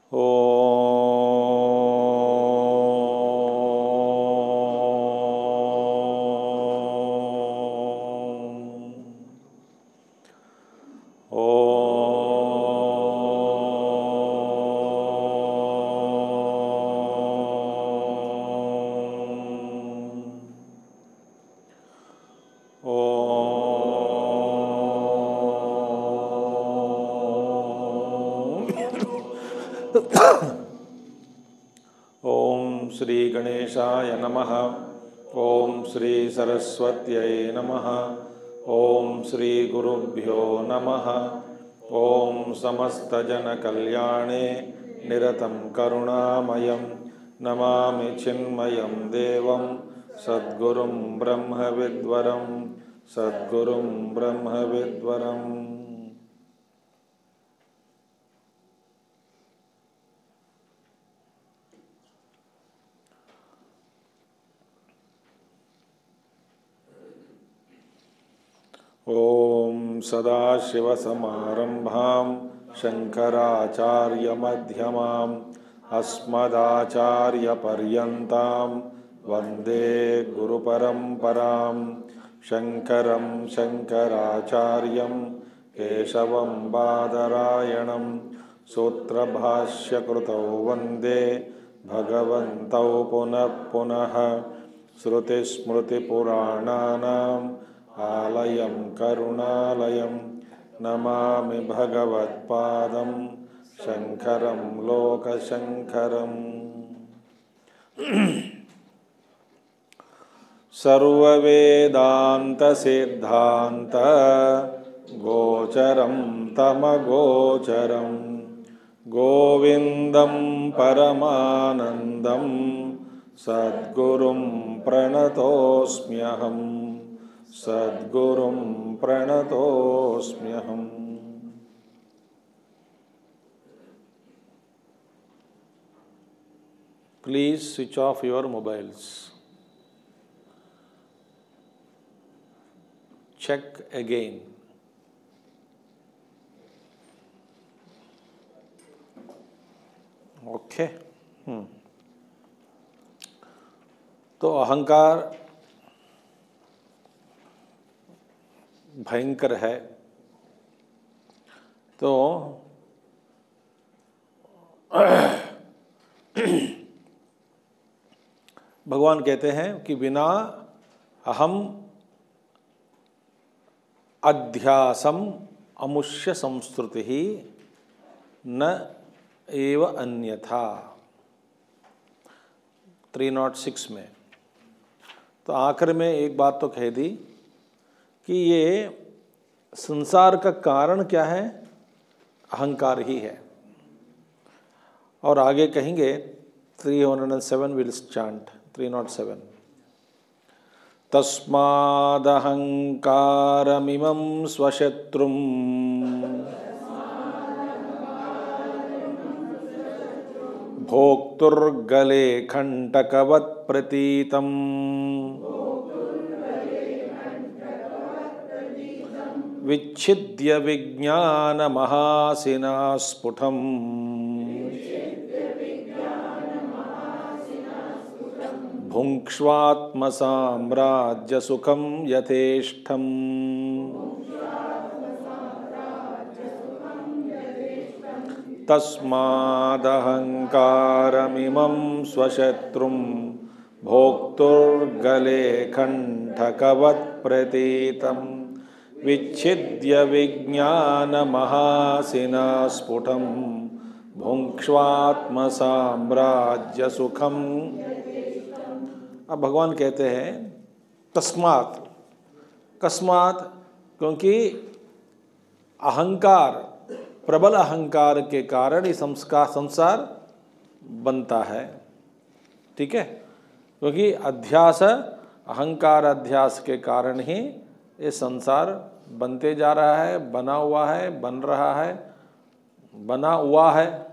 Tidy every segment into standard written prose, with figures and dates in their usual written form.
ओम श्री गणेशाय नमः। ओम श्री सरस्वत्यै नमः। ओम श्री गुरुभ्यो नमः। ओम समस्तजनकल्याणे निरतं करुणामयं नमामि चिन्मयं देवं सद्गुरुं ब्रह्मविद्वरं सद्गुरुं ब्रह्मविद्वरम्। ओम सदाशिवसमारंभां शंकराचार्यमध्यमाम् अस्मदाचार्यपर्यन्तां वन्दे गुरुपरम्परां। शंकरं शंकराचार्यं केशवं बादरायणं सूत्रभाष्यकृतौ वन्दे भगवन्तौ पुनः पुनः। श्रुतिस्मृतिपुराणानाम् आलयं करुणालयं नमामि भगवत्पादं शंकरं लोकशंकरम्। सर्ववेदान्तसिद्धान्त गोचरं तमगोचरं गोविन्दं परमानन्दं सद्गुरुं प्रणतोऽस्म्यहम् सद्गुरुं प्रणतोऽस्म्यहम्। Please switch off your mobiles. Check again. Okay. तो अहंकार भयंकर है। तो भगवान कहते हैं कि बिना अहम अध्यासम अमुष्य संस्तुति ही न एव अन्यथा 306 में। तो आखिर में एक बात तो कह दी कि ये संसार का कारण क्या है, अहंकार ही है। और आगे कहेंगे 307 विल चांट 307 तस्मादहंकारमिमं स्वशत्रुं भोक्तुर्गले कंटकवत् प्रतीतम् विच्छिद्य विज्ञान महासिना स्फुटम् भुङ्क्ष्वात्म साम्राज्य सुखं यथेष्टम्। तस्मादहंकारमिमं स्वशत्रुं भोक्तुर्गले कंठकवत् प्रतीतम् विच्छिद्य विज्ञान महासिना स्फुटं भुङ्क्ष्वात्म साम्राज्य सुखम। अब भगवान कहते हैं तस्मात्, कस्मात्, क्योंकि अहंकार, प्रबल अहंकार के कारण ही संसार बनता है। ठीक है, क्योंकि अध्यास, अहंकार अध्यास के कारण ही ये संसार बनते जा रहा है, बना हुआ है, बन रहा है, बना हुआ है,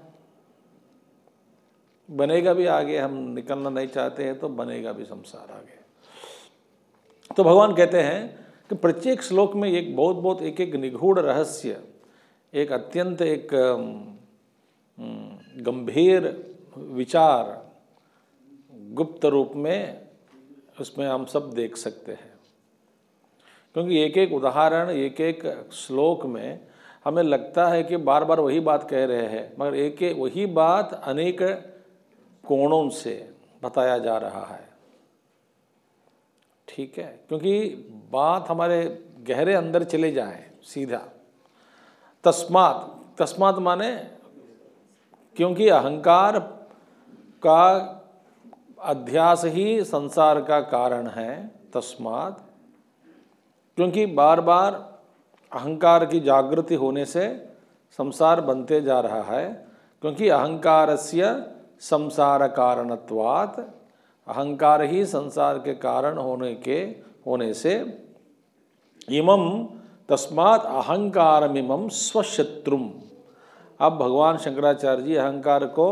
बनेगा भी आगे। हम निकलना नहीं चाहते हैं तो बनेगा भी संसार आगे। तो भगवान कहते हैं कि प्रत्येक श्लोक में एक एक निगूढ़ रहस्य, एक अत्यंत एक गंभीर विचार गुप्त रूप में उसमें हम सब देख सकते हैं, क्योंकि एक एक उदाहरण, एक एक श्लोक में हमें लगता है कि बार बार वही बात कह रहे हैं, मगर एक एक वही बात अनेक कोणों से बताया जा रहा है। ठीक है, क्योंकि बात हमारे गहरे अंदर चले जाए सीधा। तस्मात माने क्योंकि अहंकार का अध्यास ही संसार का कारण है। तस्मात क्योंकि बार बार अहंकार की जागृति होने से संसार बनते जा रहा है, क्योंकि अहंकारस्य संसार कारणत्वात्, अहंकार ही संसार के कारण होने से इमं तस्मात् अहंकारमिमं स्वशत्रुम। अब भगवान शंकराचार्य जी अहंकार को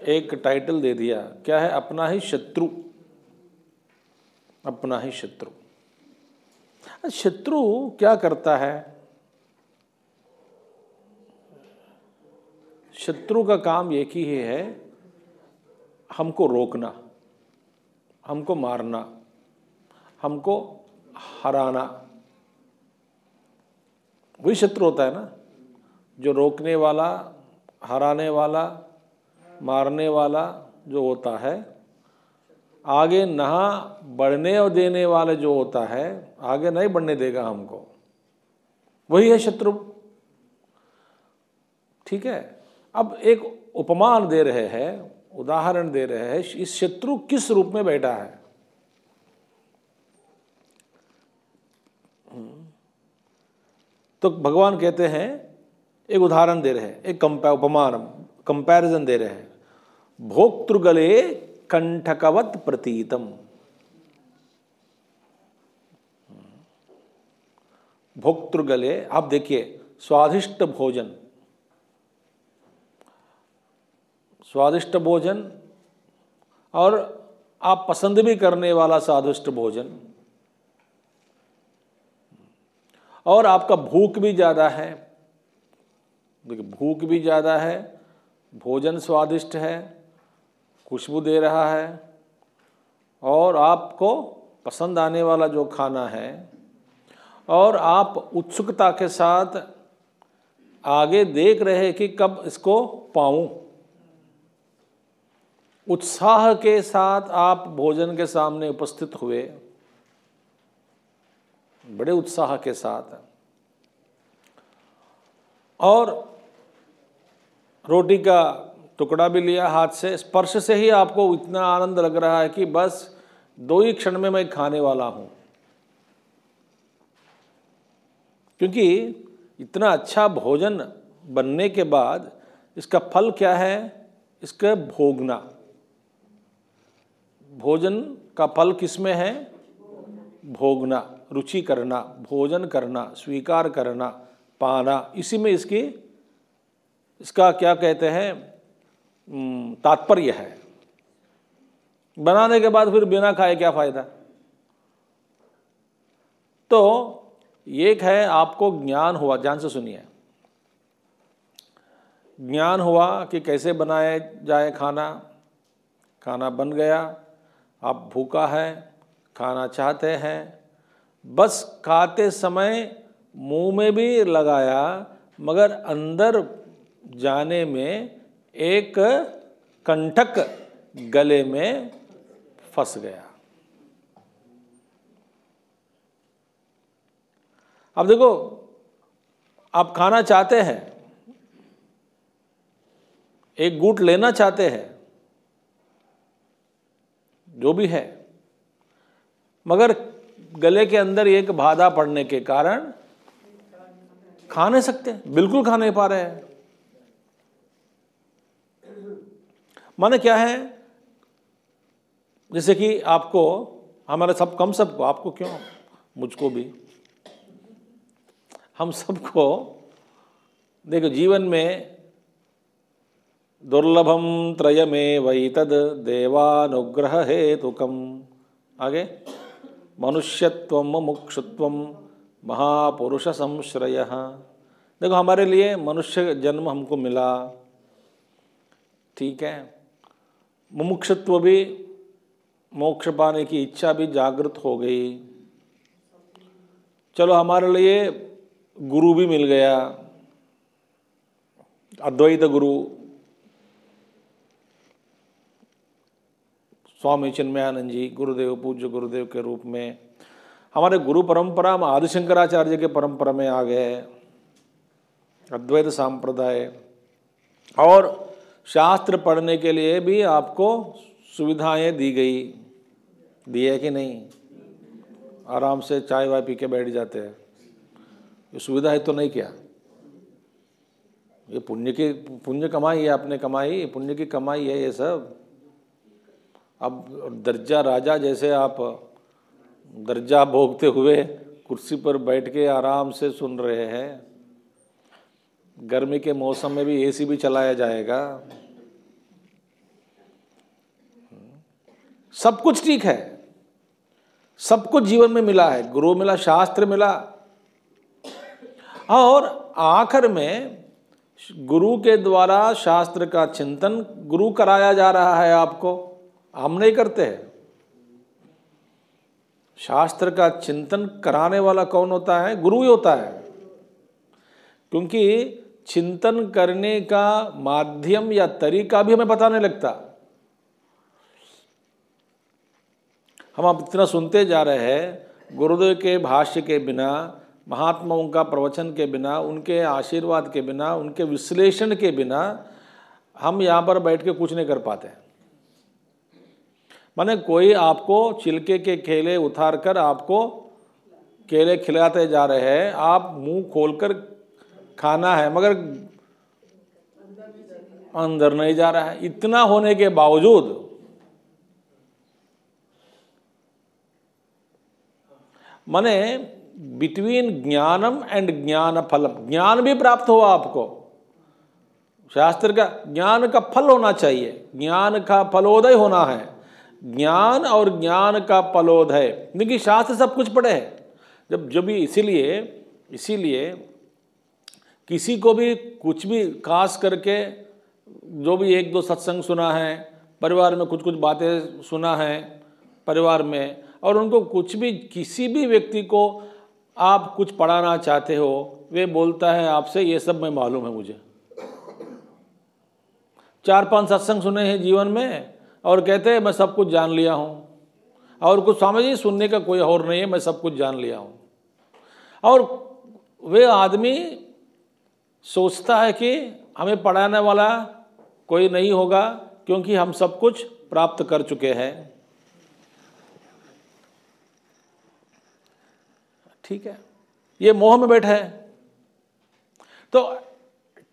एक टाइटल दे दिया, क्या है? अपना ही शत्रु। अपना ही शत्रु। शत्रु क्या करता है? शत्रु का काम एक ही है, हमको रोकना, हमको मारना, हमको हराना। वही शत्रु होता है ना, जो रोकने वाला, हराने वाला, मारने वाला जो होता है, आगे नहा बढ़ने और देने वाले जो होता है, आगे नहीं बढ़ने देगा हमको, वही है शत्रु। ठीक है, अब एक उपमान दे रहे हैं, उदाहरण दे रहे हैं, इस शत्रु किस रूप में बैठा है। तो भगवान कहते हैं, एक उदाहरण दे रहे हैं, एक उपमान, कंपैरिजन दे रहे हैं। भोक्तृगले कंठकवत प्रतीतम। भोक्तृगले, आप देखिए, स्वादिष्ट भोजन, स्वादिष्ट भोजन और आप पसंद भी करने वाला स्वादिष्ट भोजन, और आपका भूख भी ज़्यादा है। देखिए, भूख भी ज़्यादा है, भोजन स्वादिष्ट है, खुशबू दे रहा है, और आपको पसंद आने वाला जो खाना है, और आप उत्सुकता के साथ आगे देख रहे हैं कि कब इसको पाऊं। उत्साह के साथ आप भोजन के सामने उपस्थित हुए, बड़े उत्साह के साथ, और रोटी का टुकड़ा भी लिया हाथ से, स्पर्श से ही आपको इतना आनंद लग रहा है कि बस 2 ही क्षण में मैं खाने वाला हूं। क्योंकि इतना अच्छा भोजन बनने के बाद इसका फल क्या है? इसका भोगना। भोजन का फल किसमें है? भोगना, रुचि करना, भोजन करना, स्वीकार करना, पाना, इसी में इसका क्या कहते हैं, तात्पर्य है। बनाने के बाद फिर बिना खाए क्या फायदा? तो एक है, आपको ज्ञान हुआ, ध्यान से सुनिए, ज्ञान हुआ कि कैसे बनाया जाए खाना, खाना बन गया, आप भूखा है, खाना चाहते हैं, बस खाते समय मुंह में भी लगाया, मगर अंदर जाने में एक कंटक गले में फंस गया। अब देखो, आप खाना चाहते हैं, एक घूंट लेना चाहते हैं, जो भी है, मगर गले के अंदर एक बाधा पड़ने के कारण खा नहीं सकते, बिल्कुल खा नहीं पा रहे हैं। माने क्या है? जैसे कि आपको, हमारे सबको, आपको क्यों, मुझको भी, हम सबको, देखो, जीवन में दुर्लभम त्रयमेवैतद् देवानुग्रह हेतुकम, आगे मनुष्यत्वम मुमुक्षुत्वम महापुरुष संश्रयः। देखो, हमारे लिए मनुष्य जन्म हमको मिला, ठीक है, मुमुक्षुत्व भी, मोक्ष पाने की इच्छा भी जागृत हो गई। चलो हमारे लिए गुरु भी मिल गया, अद्वैत गुरु स्वामी चिन्मयानंद जी, गुरुदेव, पूज्य गुरुदेव के रूप में हमारे गुरु परंपरा में आदि शंकराचार्य के परंपरा में आ गए, अद्वैत संप्रदाय। और शास्त्र पढ़ने के लिए भी आपको सुविधाएं दी गई, दी है कि नहीं? आराम से चाय वाय पी के बैठ जाते हैं, ये सुविधा है तो नहीं क्या? ये पुण्य कमाई है, आपने कमाई, पुण्य की कमाई है ये सब। अब दर्जा राजा जैसे आप दर्जा भोगते हुए कुर्सी पर बैठ के आराम से सुन रहे हैं। गर्मी के मौसम में भी एसी भी चलाया जाएगा, सब कुछ ठीक है, सब कुछ जीवन में मिला है, गुरु मिला, शास्त्र मिला, और आखिर में गुरु के द्वारा शास्त्र का चिंतन गुरु कराया जा रहा है आपको, हम नहीं करते हैं। शास्त्र का चिंतन कराने वाला कौन होता है? गुरु ही होता है, क्योंकि चिंतन करने का माध्यम या तरीका भी हमें पता नहीं लगता। हम अब इतना सुनते जा रहे हैं, गुरुदेव के भाष्य के बिना, महात्माओं का प्रवचन के बिना, उनके आशीर्वाद के बिना, उनके विश्लेषण के बिना हम यहाँ पर बैठ के कुछ नहीं कर पाते। माने कोई आपको छिलके के केले उतार कर आपको केले खिलाते जा रहे हैं, आप मुंह खोलकर खाना है मगर अंदर नहीं जा रहा है। इतना होने के बावजूद माने बिटवीन ज्ञानम एंड ज्ञान फलम, ज्ञान भी प्राप्त हुआ आपको, शास्त्र का ज्ञान का फल होना चाहिए, ज्ञान का फलोदय होना है, ज्ञान और ज्ञान का फलोदय। देखिए शास्त्र सब कुछ पढ़े है, जब भी इसीलिए किसी को भी कुछ भी खास करके जो भी एक दो सत्संग सुना है, परिवार में कुछ कुछ बातें सुना है परिवार में, और उनको कुछ भी किसी भी व्यक्ति को आप कुछ पढ़ाना चाहते हो, वे बोलता है आपसे ये सब मैं मालूम है मुझे। 4-5 सत्संग सुने हैं जीवन में और कहते हैं मैं सब कुछ जान लिया हूँ, और कुछ स्वामी जी सुनने का कोई और नहीं है, मैं सब कुछ जान लिया हूँ। और वे आदमी सोचता है कि हमें पढ़ाने वाला कोई नहीं होगा क्योंकि हम सब कुछ प्राप्त कर चुके हैं। ठीक है, ये मोह में बैठा है। तो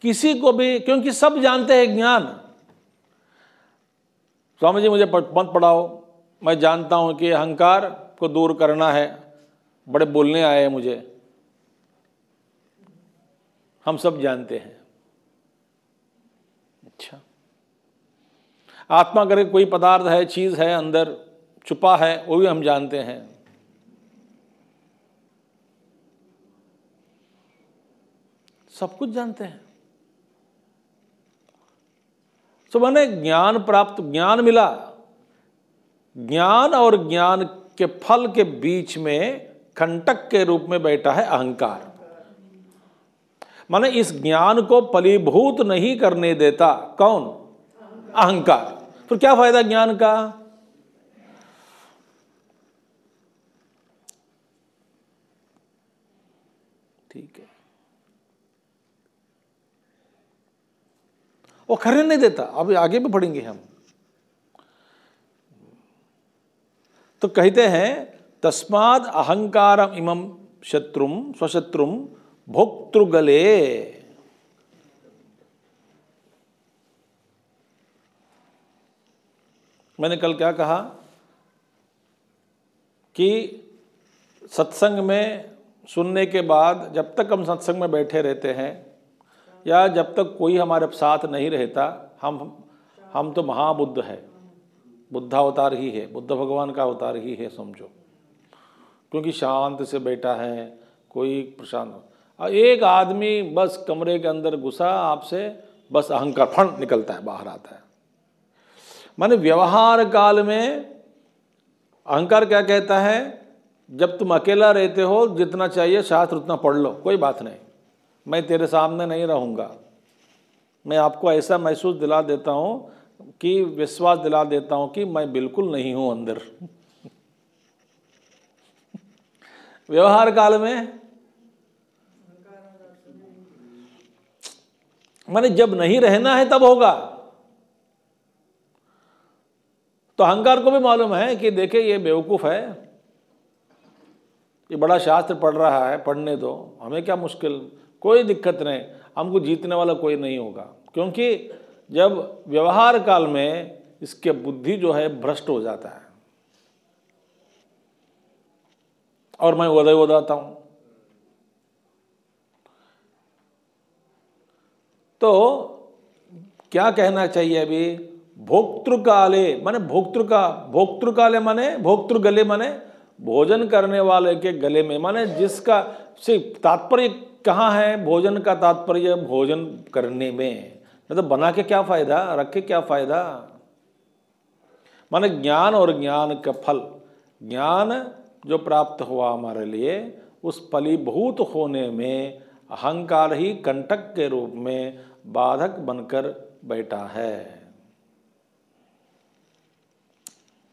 किसी को भी, क्योंकि सब जानते हैं ज्ञान, स्वामी जी मुझे मत पढ़ाओ, मैं जानता हूं कि अहंकार को दूर करना है, बड़े बोलने आए हैं मुझे, हम सब जानते हैं। अच्छा, आत्मा करके कोई पदार्थ है, चीज है, अंदर छुपा है, वो भी हम जानते हैं। सब कुछ जानते हैं। तो मैंने ज्ञान प्राप्त, ज्ञान मिला, ज्ञान और ज्ञान के फल के बीच में कंटक के रूप में बैठा है अहंकार। माने इस ज्ञान को फलीभूत नहीं करने देता कौन? अहंकार। फिर क्या फायदा ज्ञान का? ठीक है, वो करने नहीं देता। अब आगे भी पढ़ेंगे हम। तो कहते हैं तस्माद अहंकारम इमं शत्रुम स्वशत्रुम भोक्तृगले। मैंने कल क्या कहा कि सत्संग में सुनने के बाद जब तक हम सत्संग में बैठे रहते हैं या जब तक कोई हमारे साथ नहीं रहता, हम तो महाबुद्ध है, बुद्धावतार ही है, बुद्ध भगवान का अवतार ही है समझो, क्योंकि शांत से बैठा है, कोई परेशान। एक आदमी बस कमरे के अंदर घुसा आपसे, बस अहंकार फण निकलता है, बाहर आता है। माने व्यवहार काल में अहंकार क्या कहता है, जब तुम अकेला रहते हो जितना चाहिए शास्त्र उतना पढ़ लो, कोई बात नहीं, मैं तेरे सामने नहीं रहूँगा, मैं आपको ऐसा महसूस दिला देता हूँ कि विश्वास दिला देता हूँ कि मैं बिल्कुल नहीं हूँ अंदर। व्यवहार काल में माने जब नहीं रहना है तब होगा। तो अहंकार को भी मालूम है कि देखे ये बेवकूफ़ है, ये बड़ा शास्त्र पढ़ रहा है, पढ़ने दो, हमें क्या मुश्किल, कोई दिक्कत नहीं, हमको जीतने वाला कोई नहीं होगा। क्योंकि जब व्यवहार काल में इसके बुद्धि जो है भ्रष्ट हो जाता है और मैं उदय उदाता हूं। तो क्या कहना चाहिए अभी, भोक्तृकाले माने भोक्तृकाले माने भोक्तृगले माने भोजन करने वाले के गले में, माने जिसका से तात्पर्य कहाँ है, भोजन का तात्पर्य भोजन करने में, मतलब बना के क्या फायदा, रख के क्या फायदा। माने ज्ञान और ज्ञान का फल, ज्ञान जो प्राप्त हुआ हमारे लिए, उस फलीभूत होने में अहंकार ही कंटक के रूप में बाधक बनकर बैठा है।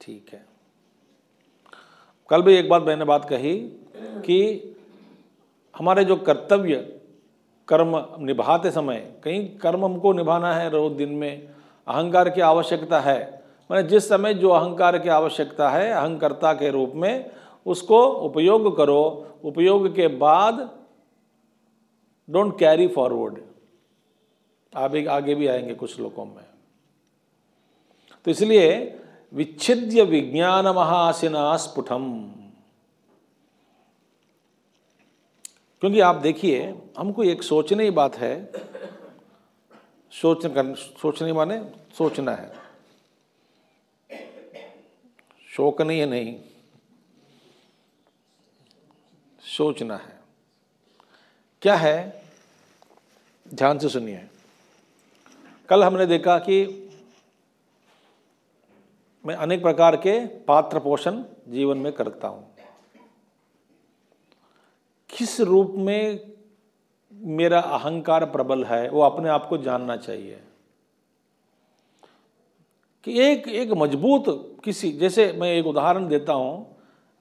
ठीक है, कल भी एक बात मैंने बात कही कि हमारे जो कर्तव्य कर्म निभाते समय, कहीं कर्म हमको निभाना है रोज दिन में, अहंकार की आवश्यकता है, मैंने जिस समय जो अहंकार की आवश्यकता है अहंकर्ता के रूप में उसको उपयोग करो, उपयोग के बाद डोंट कैरी फॉरवर्ड। आगे भी आएंगे कुछ श्लोकों में। तो इसलिए विच्छिद्य विज्ञान महासिना स्फुटम, क्योंकि आप देखिए हमको एक सोचने की बात है, सोचने माने सोचना है, शोक नहीं है, नहीं सोचना है। क्या है, ध्यान से सुनिए। कल हमने देखा कि मैं अनेक प्रकार के पात्र पोषण जीवन में करता हूं। किस रूप में मेरा अहंकार प्रबल है वो अपने आप को जानना चाहिए। कि एक मजबूत किसी, जैसे मैं एक उदाहरण देता हूं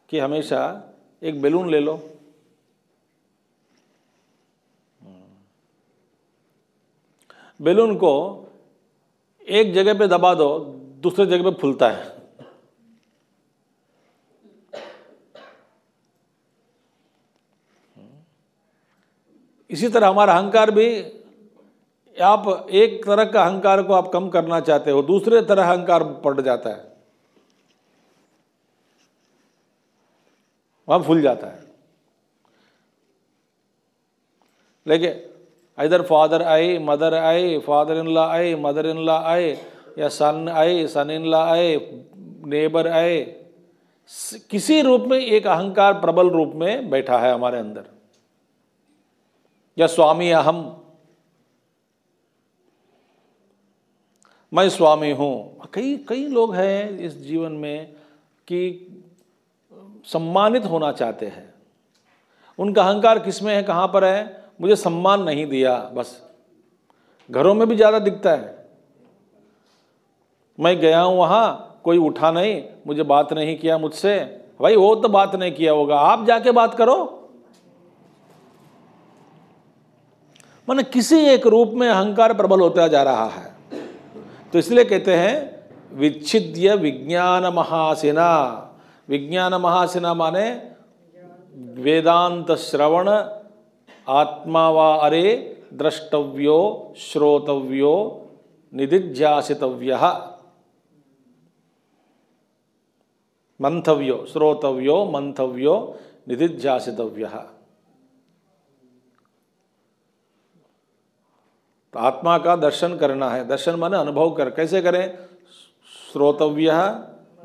कि हमेशा एक बैलून ले लो, बैलून को एक जगह पे दबा दो, दूसरे जगह पे फूलता है। इसी तरह हमारा अहंकार भी, आप एक तरह का अहंकार को आप कम करना चाहते हो, दूसरे तरह अहंकार पड़ जाता है, वहां फूल जाता है। लेकिन इधर फादर आए, मदर आए, फादर इन लॉ आए, मदर इन लॉ आए, या सन आए, सन इन लॉ आए, नेबर आए, किसी रूप में एक अहंकार प्रबल रूप में बैठा है हमारे अंदर। या स्वामी अहम, मैं स्वामी हूं। कई लोग हैं इस जीवन में कि सम्मानित होना चाहते हैं, उनका अहंकार किस में है, कहां पर है, मुझे सम्मान नहीं दिया, बस घरों में भी ज़्यादा दिखता है। मैं गया हूं वहां, कोई उठा नहीं, मुझे बात नहीं किया मुझसे, भाई वो तो बात नहीं किया होगा, आप जाके बात करो। माने किसी एक रूप में अहंकार प्रबल होता जा रहा है। तो इसलिए कहते हैं विच्छिद्य विज्ञान महासिना। विज्ञान महासिना माने वेदांत श्रवण, आत्मा वा अरे द्रष्टव्यो श्रोतव्यो निदिध्यासितव्यः, मंथव्यो श्रोतव्यो मंथव्यो निदिध्यासितव्यः। तो आत्मा का दर्शन करना है, दर्शन माने अनुभव कर, कैसे करें, श्रोतव्यः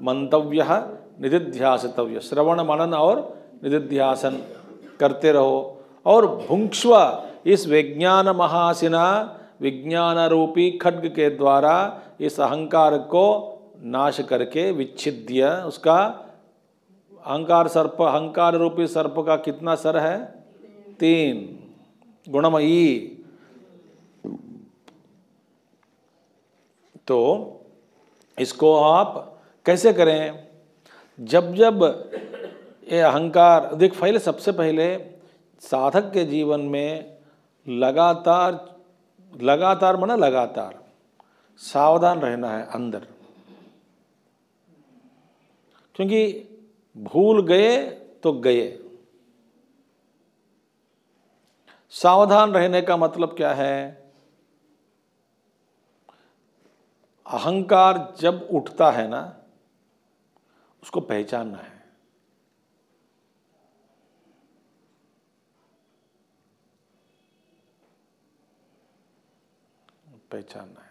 मंतव्यः निदिध्यासितव्य, श्रवण मनन और निदिध्यासन करते रहो। और भुंक्ष्व, इस विज्ञान महासिना विज्ञान रूपी खड्ग के द्वारा इस अहंकार को नाश करके विच्छिद्य, उसका अहंकार रूपी सर्प का कितना सर है? 3, गुणमयी। तो इसको आप कैसे करें? जब जब ये अहंकार देख, पहले सबसे पहले साधक के जीवन में लगातार माना लगातार सावधान रहना है अंदर, क्योंकि भूल गए तो गए। सावधान रहने का मतलब क्या है? अहंकार जब उठता है ना, उसको पहचानना है। पहचानना है,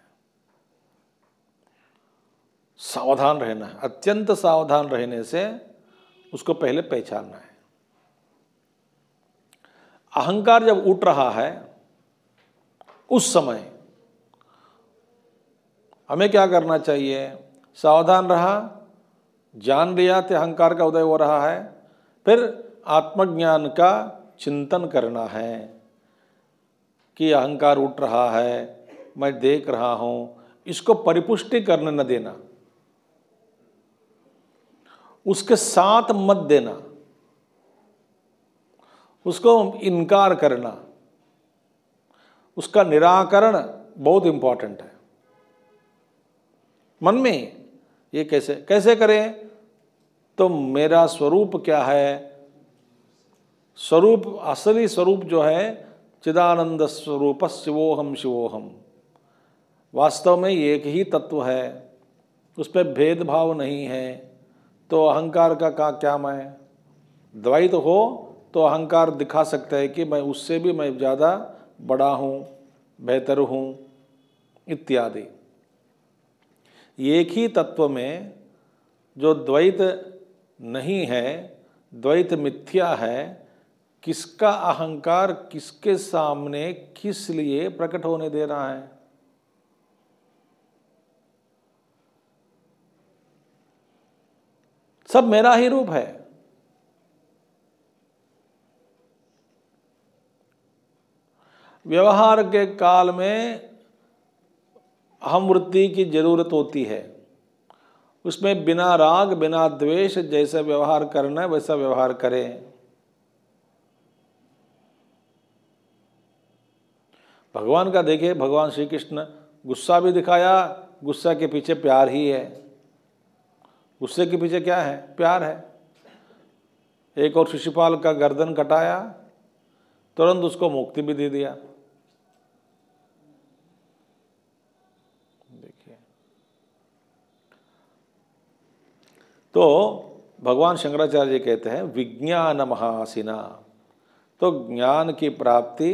सावधान रहना है। अत्यंत सावधान रहने से उसको पहले पहचानना है। अहंकार जब उठ रहा है उस समय हमें क्या करना चाहिए? सावधान रहा, जान लिया कि अहंकार का उदय हो रहा है, फिर आत्मज्ञान का चिंतन करना है कि अहंकार उठ रहा है, मैं देख रहा हूं, इसको परिपुष्टि करने न देना, उसके साथ मत देना, उसको इनकार करना, उसका निराकरण बहुत इंपॉर्टेंट है। मन में ये कैसे करें? तो मेरा स्वरूप क्या है? स्वरूप, असली स्वरूप जो है चिदानंद स्वरूप शिवोहम शिवोहम, वास्तव में एक ही तत्व है, उस पर भेदभाव नहीं है। तो अहंकार का क्या मैं? द्वैत हो तो अहंकार दिखा सकता है कि मैं उससे भी मैं ज़्यादा बड़ा हूँ, बेहतर हूँ इत्यादि। एक ही तत्व में जो द्वैत नहीं है, द्वैत मिथ्या है, किसका अहंकार किसके सामने किस लिए प्रकट होने दे रहा है? सब मेरा ही रूप है। व्यवहार के काल में अहम वृत्ति की जरूरत होती है, उसमें बिना राग बिना द्वेष जैसा व्यवहार करना है वैसा व्यवहार करें। भगवान का देखिए, भगवान श्री कृष्ण गुस्सा भी दिखाया, गुस्सा के पीछे प्यार ही है। गुस्से के पीछे क्या है? प्यार है। एक और शिशुपाल का गर्दन कटाया, तुरंत उसको मुक्ति भी दे दिया। देखिए, तो भगवान शंकराचार्य जी कहते हैं विज्ञान महासिना। तो ज्ञान की प्राप्ति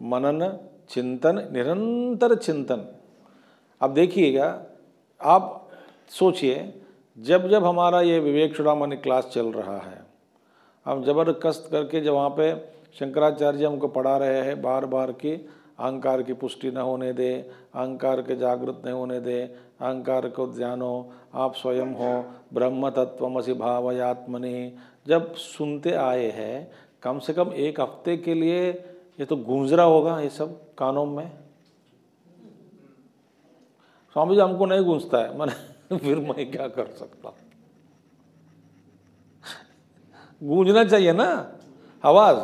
मनन चिंतन, निरंतर चिंतन। अब देखिएगा, आप सोचिए, जब जब हमारा ये विवेक चूड़ामणि क्लास चल रहा है, हम जबरदस्त करके जब वहाँ पे शंकराचार्य हमको पढ़ा रहे हैं बार बार कि अहंकार की पुष्टि न होने दे, अहंकार के जागृत नहीं होने दे, अहंकार को जानो, आप स्वयं हो, ब्रह्म तत्वमसि भावयात्मनि। जब सुनते आए हैं, कम से कम एक हफ्ते के लिए ये तो गूंज रहा होगा ये सब कानों में। स्वामी जी हमको नहीं गूंजता है, मैंने फिर मैं क्या कर सकता? गूंजना चाहिए ना आवाज।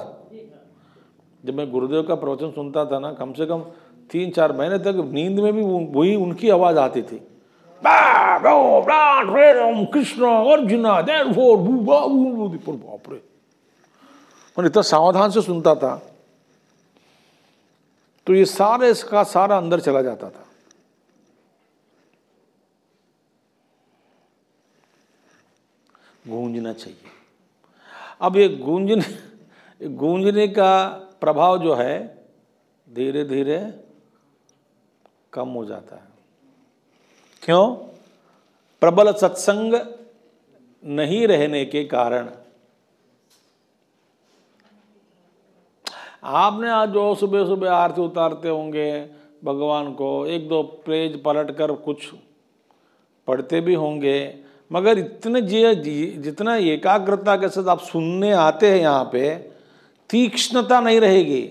जब मैं गुरुदेव का प्रवचन सुनता था ना, कम से कम 3-4 महीने तक नींद में भी वही उनकी आवाज आती थी। कृष्ण अर्जुन बाप रे, मैं इतना सावधान से सुनता था, तो ये सारे इसका सारा अंदर चला जाता था। गूंजना चाहिए। अब ये गूंजने का प्रभाव जो है धीरे धीरे कम हो जाता है। क्यों? प्रबल सत्संग नहीं रहने के कारण। आपने आज जो सुबह सुबह आरती उतारते होंगे भगवान को, 1-2 पेज पलट कर कुछ पढ़ते भी होंगे, मगर इतने जितना एकाग्रता के साथ आप सुनने आते हैं यहाँ पे, तीक्ष्णता नहीं रहेगी।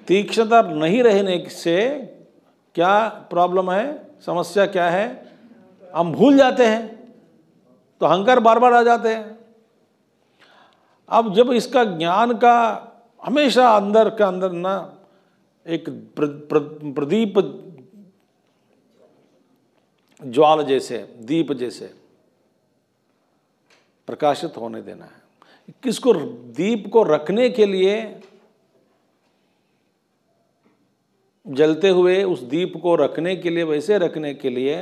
तीक्ष्णता नहीं रहने से क्या प्रॉब्लम है, समस्या क्या है, हम भूल जाते हैं, तो अहंकार बार बार आ जाते हैं। अब जब इसका ज्ञान का हमेशा अंदर का अंदर ना एक प्रदीप ज्वाल जैसे, दीप जैसे प्रकाशित होने देना है। किसको, दीप को रखने के लिए, जलते हुए उस दीप को रखने के लिए, वैसे रखने के लिए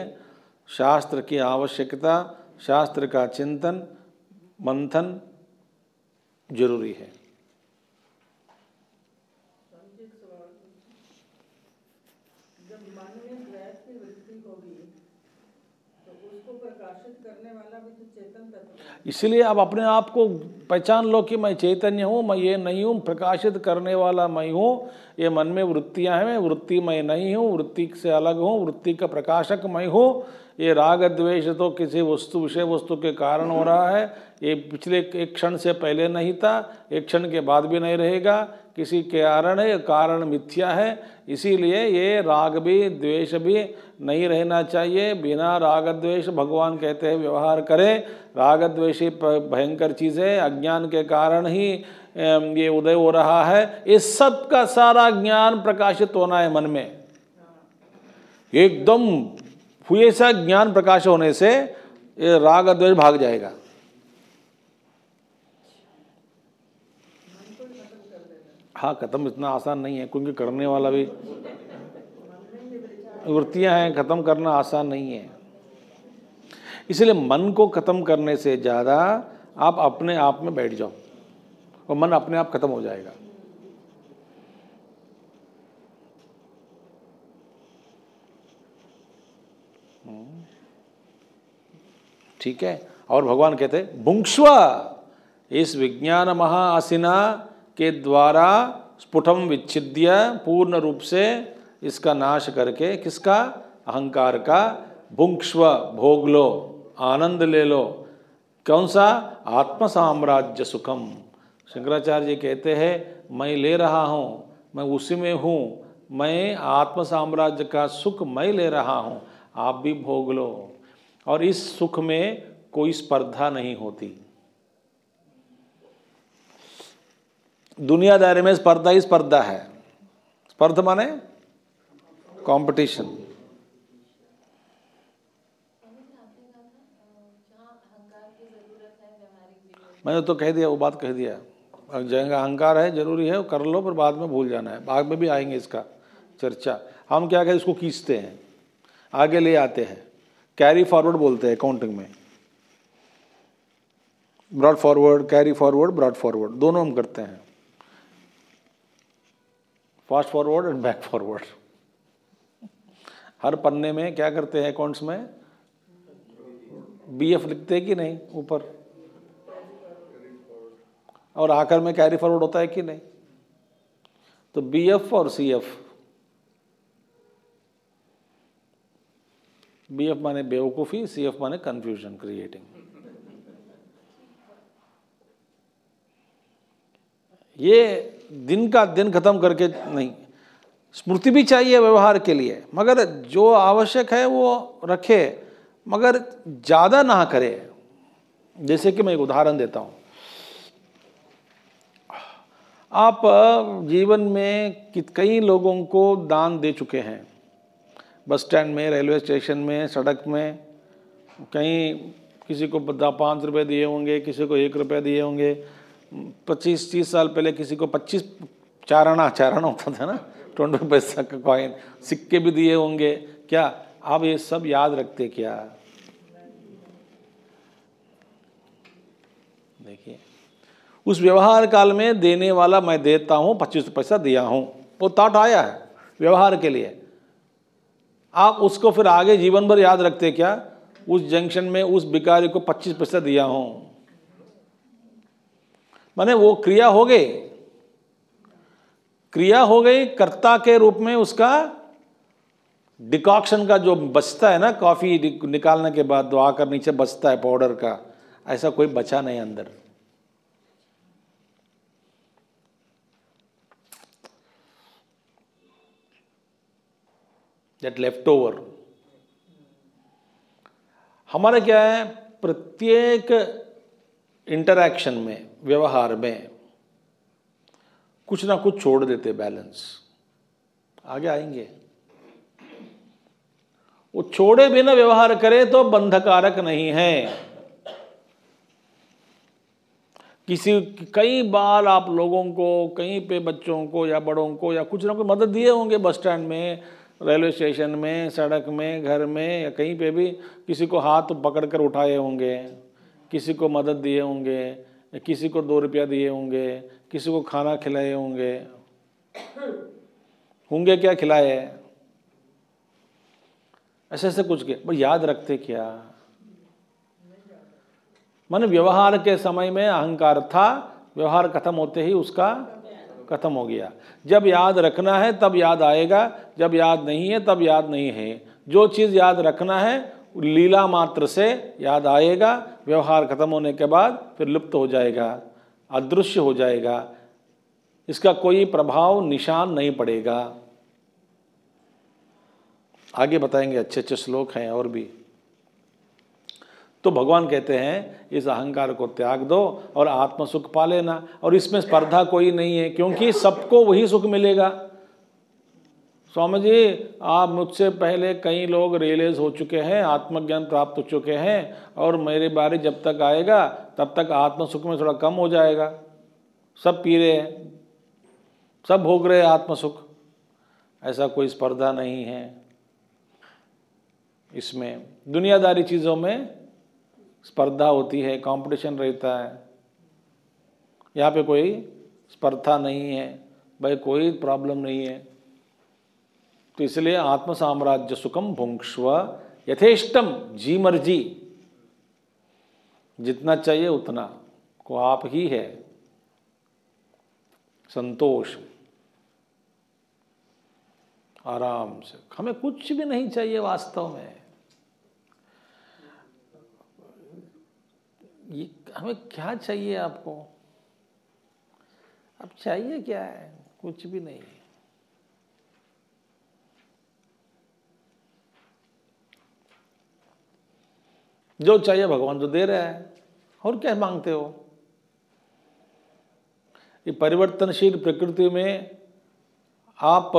शास्त्र की आवश्यकता, शास्त्र का चिंतन मंथन जरूरी है। जब मन में द्वेष की वृत्ति होगी तो उसको प्रकाशित करने वाला भी तो चेतन तत्व है। इसलिए आप अपने आप को पहचान लो कि मैं चैतन्य हूँ, मैं ये नहीं हूँ, प्रकाशित करने वाला मैं हूँ। ये मन में वृत्तियाँ हैं, मैं वृत्ति मैं नहीं हूँ, वृत्ति से अलग हूँ, वृत्ति का प्रकाशक मैं हूँ। ये राग द्वेष तो किसी वस्तु, विषय वस्तु के कारण हो रहा है। ये पिछले एक क्षण से पहले नहीं था, एक क्षण के बाद भी नहीं रहेगा, किसी के कारण है, कारण मिथ्या है। इसीलिए ये राग भी द्वेष भी नहीं रहना चाहिए। बिना राग द्वेष, भगवान कहते हैं, व्यवहार करें। राग द्वेष ही भयंकर चीज़ है, अज्ञान के कारण ही ये उदय हो रहा है। इस सब का सारा ज्ञान प्रकाशित होना है मन में। एकदम हुए सा ज्ञान प्रकाश होने से ये राग द्वेष भाग जाएगा। हाँ, खत्म इतना आसान नहीं है, क्योंकि करने वाला भी वृत्तियां हैं, खत्म करना आसान नहीं है। इसलिए मन को खत्म करने से ज़्यादा आप अपने आप में बैठ जाओ और मन अपने आप खत्म हो जाएगा। ठीक है। और भगवान कहते हैं भुंक्ष्व, इस विज्ञान महाआसिना के द्वारा स्फुटम विच्छिद्य, पूर्ण रूप से इसका नाश करके, किसका, अहंकार का, भुंक्ष्व, भोग लो, आनंद ले लो। कौन सा, आत्म साम्राज्य सुखम। शंकराचार्य जी कहते हैं मैं ले रहा हूँ, मैं उसी में हूँ, मैं आत्म साम्राज्य का सुख मैं ले रहा हूँ, आप भी भोग लो। और इस सुख में कोई स्पर्धा नहीं होती। दुनियादारी में स्पर्धा ही स्पर्धा है। स्पर्धा माने कंपटीशन। मैंने तो कह दिया, वो बात कह दिया। जगह अहंकार है, जरूरी है, वो कर लो, पर बाद में भूल जाना है। बाद में भी आएंगे इसका चर्चा। हम क्या कहते हैं, इसको खींचते हैं, आगे ले आते हैं, कैरी फॉरवर्ड बोलते हैं अकाउंटिंग में। Brought forward, carry forward, brought forward, दोनों हम करते हैं। Fast forward and back forward. हर पन्ने में क्या करते हैं अकाउंट्स में, बीएफ लिखते हैं कि नहीं ऊपर, और आखिर में कैरी फॉरवर्ड होता है कि नहीं। तो बीएफ और सीएफ, बीएफ माने बेवकूफ़ी, सीएफ माने कंफ्यूजन क्रिएटिंग। ये दिन का दिन खत्म करके नहीं, स्मृति भी चाहिए व्यवहार के लिए, मगर जो आवश्यक है वो रखे, मगर ज़्यादा ना करे। जैसे कि मैं एक उदाहरण देता हूँ। आप जीवन में कई लोगों को दान दे चुके हैं, बस स्टैंड में, रेलवे स्टेशन में, सड़क में, कहीं किसी को 5 रुपये दिए होंगे, किसी को 1 रुपया दिए होंगे। 25-30 साल पहले किसी को 25 चाराना होता था ना, 20 पैसा का कॉइन, सिक्के भी दिए होंगे। क्या आप ये सब याद रखते क्या? देखिए, उस व्यवहार काल में देने वाला मैं देता हूँ, 25 पैसा दिया हूँ, वो ताट आया है व्यवहार के लिए। आप उसको फिर आगे जीवन भर याद रखते क्या? उस जंक्शन में उस भिखारी को 25 पैसा दिया हूँ, माने वो क्रिया हो गई, कर्ता के रूप में उसका डिकॉक्शन का जो बचता है ना, कॉफ़ी निकालने के बाद जो आकर नीचे बचता है पाउडर का, ऐसा कोई बचा नहीं अंदर। That left over. हमारा क्या है, प्रत्येक इंटरैक्शन में, व्यवहार में कुछ ना कुछ छोड़ देते बैलेंस। आगे आएंगे। वो छोड़े बिना व्यवहार करे तो बंधकारक नहीं है। कई बार आप लोगों को कहीं पे बच्चों को या बड़ों को या कुछ ना कुछ मदद दिए होंगे, बस स्टैंड में, रेलवे स्टेशन में, सड़क में, घर में, या कहीं पे भी किसी को हाथ पकड़ कर उठाए होंगे, किसी को मदद दिए होंगे, या किसी को 2 रुपया दिए होंगे, किसी को खाना खिलाए होंगे क्या खिलाए, ऐसे ऐसे कुछ के, पर याद रखते क्या? माने व्यवहार के समय में अहंकार था, व्यवहार खत्म होते ही उसका खत्म हो गया। जब याद रखना है तब याद आएगा, जब याद नहीं है तब याद नहीं है। जो चीज़ याद रखना है लीला मात्र से याद आएगा, व्यवहार खत्म होने के बाद फिर लुप्त हो जाएगा, अदृश्य हो जाएगा, इसका कोई प्रभाव निशान नहीं पड़ेगा। आगे बताएंगे, अच्छे अच्छे श्लोक हैं और भी। तो भगवान कहते हैं इस अहंकार को त्याग दो और आत्म सुख पा लेना, और इसमें स्पर्धा कोई नहीं है, क्योंकि सबको वही सुख मिलेगा। स्वामी जी, आप मुझसे पहले कई लोग रियलाइज हो चुके हैं, आत्मज्ञान प्राप्त हो चुके हैं, और मेरे बारे जब तक आएगा तब तक आत्म सुख में थोड़ा कम हो जाएगा। सब पी रहे हैं, सब भोग रहे हैं आत्म सुख। ऐसा कोई स्पर्धा नहीं है इसमें। दुनियादारी चीज़ों में स्पर्धा होती है, कंपटीशन रहता है। यहाँ पे कोई स्पर्धा नहीं है भाई, कोई प्रॉब्लम नहीं है। तो इसलिए आत्म साम्राज्य सुखम भुंक्ष्व यथेष्टम, जी मर्जी, जितना चाहिए उतना को आप ही है। संतोष, आराम से, हमें कुछ भी नहीं चाहिए वास्तव में। ये हमें क्या चाहिए? आपको अब चाहिए क्या है? कुछ भी नहीं। जो चाहिए भगवान तो दे रहा है, और क्या मांगते हो? ये परिवर्तनशील प्रकृति में आप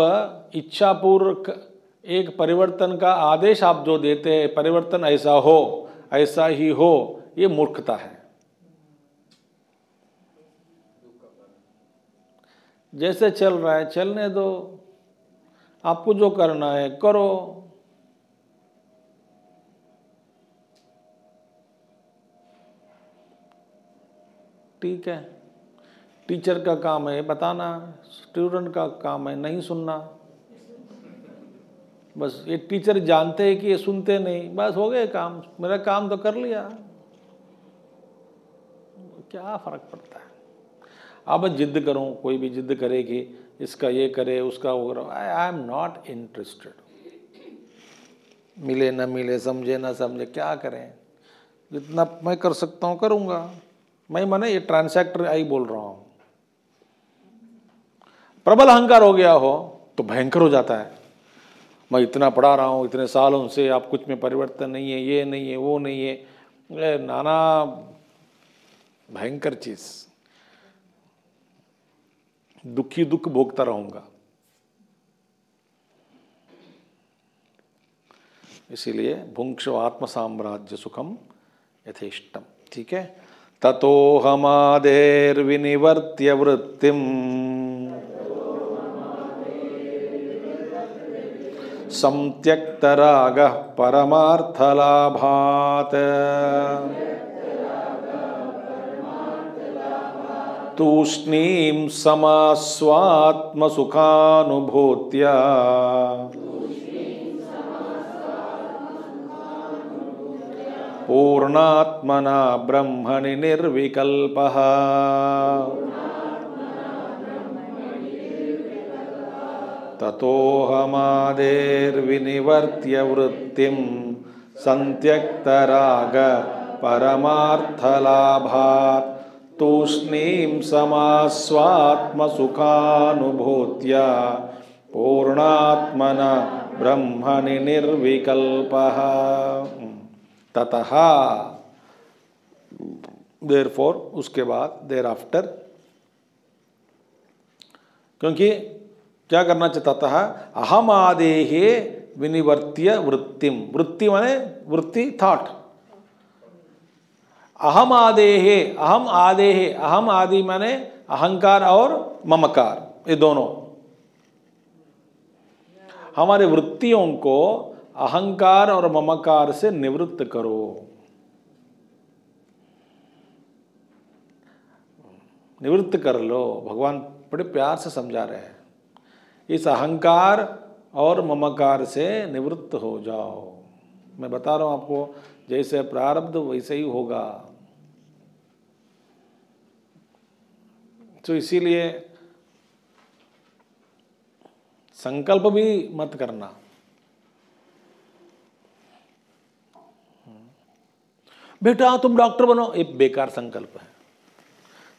इच्छापूर्वक एक परिवर्तन का आदेश आप जो देते हैं, परिवर्तन ऐसा हो, ऐसा ही हो, ये मूर्खता है। जैसे चल रहा है चलने दो, आपको जो करना है करो। ठीक है, टीचर का काम है बताना, स्टूडेंट का काम है नहीं सुनना। बस ये टीचर जानते हैं कि ये सुनते नहीं, बस हो गए काम, मेरा काम तो कर लिया, क्या फर्क पड़ता है? अब जिद करो, कोई भी जिद करे कि इसका ये करे, उसका वो करे, आई एम नॉट इंटरेस्टेड। मिले न मिले, समझे न समझे, क्या करें? जितना मैं कर सकता हूँ करूँगा। मैं माने ये ट्रांसैक्टर आई बोल रहा हूँ। प्रबल अहंकार हो गया हो तो भयंकर हो जाता है। मैं इतना पढ़ा रहा हूँ इतने सालों से, आप कुछ में परिवर्तन नहीं है, ये नहीं है, वो नहीं है, नाना भयंकर चीज, दुखी दुख भोगता रहूंगा। इसीलिए भुंक्षो आत्म साम्राज्य सुखम यथेष्टम। ठीक है, ततो हमादेर्विनिवर्त्य वृत्तिम संत्यक्तरागः परमार्थलाभात् तूष्णीं समास्वात्मसुखानुभूत्या पूर्णात्मना ब्रह्मणि निर्विकल्पः। ततोहमादेर्विनिवर्त्य वृत्तिं संत्यक्तराग परमार्थलाभात् तूष्णीं समास्वात्मसुखानुभूत्या पूर्णात्मन ब्रह्मणि निर्विकल्पः। ततः देयरफॉर, उसके बाद, देयर आफ्टर, क्योंकि क्या करना चाहता है, अहम आदेहे विनिवर्त्य वृत्तिम, वृत्ति माने वृत्ति, थॉट, अहम आदेहे, अहम आदेहे, अहम आदि माने अहंकार और ममकार, ये दोनों, हमारे वृत्तियों को अहंकार और ममकार से निवृत्त करो। निवृत्त कर लो, भगवान बड़े प्यार से समझा रहे हैं, इस अहंकार और ममकार से निवृत्त हो जाओ। मैं बता रहा हूं आपको, जैसे प्रारब्ध वैसे ही होगा। तो इसीलिए संकल्प भी मत करना। बेटा तुम डॉक्टर बनो, ये बेकार संकल्प है।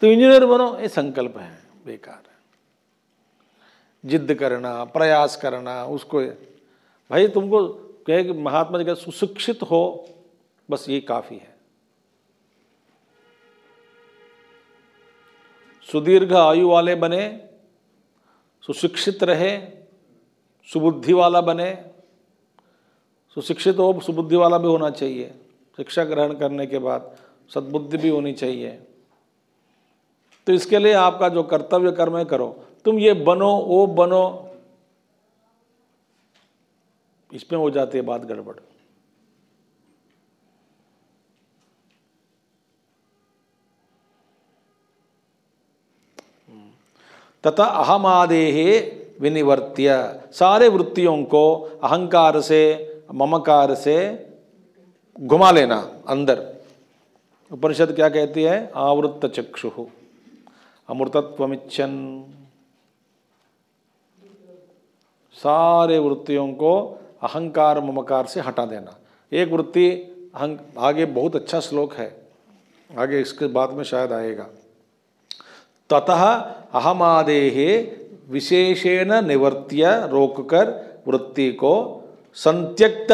तुम इंजीनियर बनो, ये संकल्प है, बेकार है। जिद करना, प्रयास करना, उसको भाई तुमको कहे कि महात्मा जी का सुशिक्षित हो, बस ये काफी है। सुदीर्घ आयु वाले बने, सुशिक्षित रहे, सुबुद्धि वाला बने। सुशिक्षित हो, सुबुद्धि वाला भी होना चाहिए। शिक्षा ग्रहण करने के बाद सद्बुद्धि भी होनी चाहिए। तो इसके लिए आपका जो कर्तव्य कर्म है करो। तुम ये बनो, वो बनो, इसमें हो जाती है बात गड़बड़। तथा अहमादेहे विनिवर्त्य, सारे वृत्तियों को अहंकार से, ममकार से घुमा लेना अंदर। उपनिषद क्या कहती है, आवृत्त चक्षुः अमृतत्वमिच्छन्, सारे वृत्तियों को अहंकार ममकार से हटा देना। एक वृत्ति आगे बहुत अच्छा श्लोक है, आगे इसके बाद में शायद आएगा। ततः अहमादेहे विशेषेण निवर्त्य, रोककर वृत्ति को, संत्यक्त,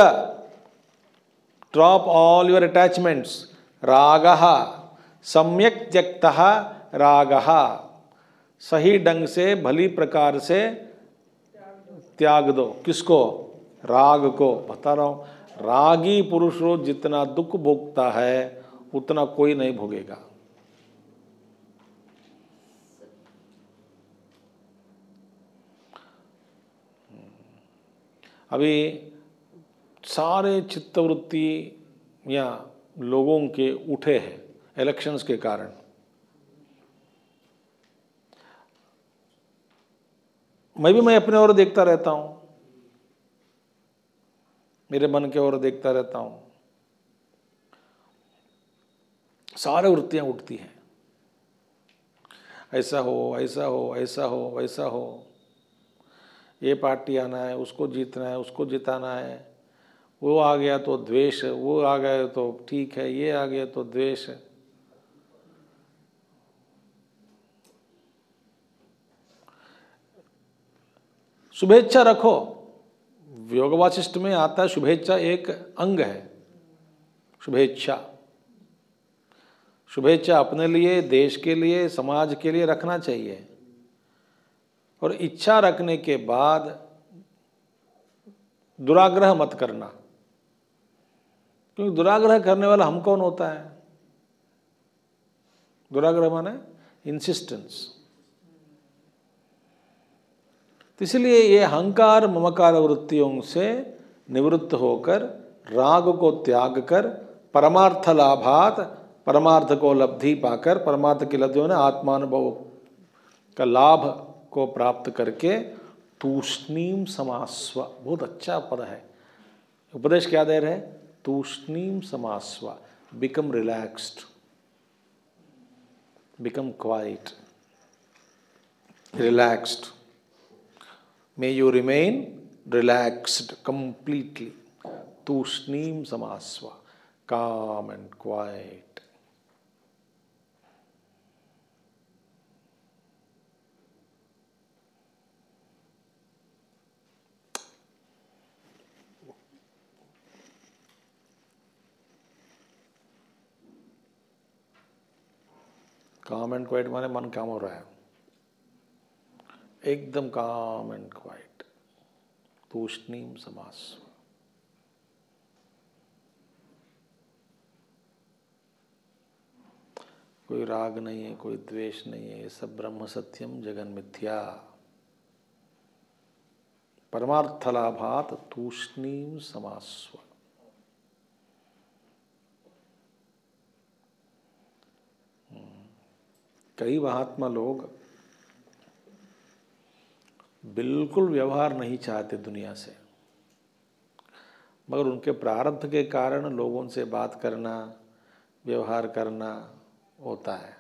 ड्रॉप ऑल योर अटैचमेंट्स, रागः सम्यक त्यक्तः रागः, सही ढंग से भली प्रकार से त्याग दो। किसको? राग को। बता रहा हूं, रागी पुरुष जितना दुख भोगता है उतना कोई नहीं भोगेगा। अभी सारे चित्तवृत्ति या लोगों के उठे हैं इलेक्शंस के कारण। मैं अपने ओर देखता रहता हूं, मेरे मन के ओर देखता रहता हूं, सारे वृत्तियां उठती हैं, ऐसा हो, ऐसा हो, ऐसा हो, वैसा हो, ये पार्टी आना है, उसको जीतना है, उसको जिताना है, वो आ गया तो द्वेष, वो आ गया तो ठीक है, ये आ गया तो द्वेष। शुभेच्छा रखो, योग वासिष्ठ में आता है, शुभेच्छा एक अंग है। शुभेच्छा, शुभेच्छा अपने लिए, देश के लिए, समाज के लिए रखना चाहिए। और इच्छा रखने के बाद दुराग्रह मत करना, क्योंकि दुराग्रह करने वाला हम कौन होता है? दुराग्रह माने इंसिस्टेंस। तो इसलिए ये अहंकार ममकार वृत्तियों से निवृत्त होकर, राग को त्याग कर, परमार्थ लाभात, परमार्थ को लब्धि पाकर, परमार्थ की लब्धि होने आत्मानुभव का लाभ को प्राप्त करके, तूष्णीम समास्व, बहुत अच्छा पद है, उपदेश क्या दे रहे हैं? तूष्णीम समास्व, become relaxed, become quiet, relaxed. May you remain relaxed completely, तूष्णीम समास्व, calm and quiet. Calm and quiet माने मन काम हो रहा है, एकदम काम एंड क्वाइट, तूष्णीम समास्व। कोई राग नहीं है, कोई द्वेष नहीं है, ये सब ब्रह्म सत्यम जगन मिथ्या। परमार्थ लाभात तूष्णीम समास्व। कई महात्मा लोग बिल्कुल व्यवहार नहीं चाहते दुनिया से, मगर उनके प्रारब्ध के कारण लोगों से बात करना, व्यवहार करना होता है।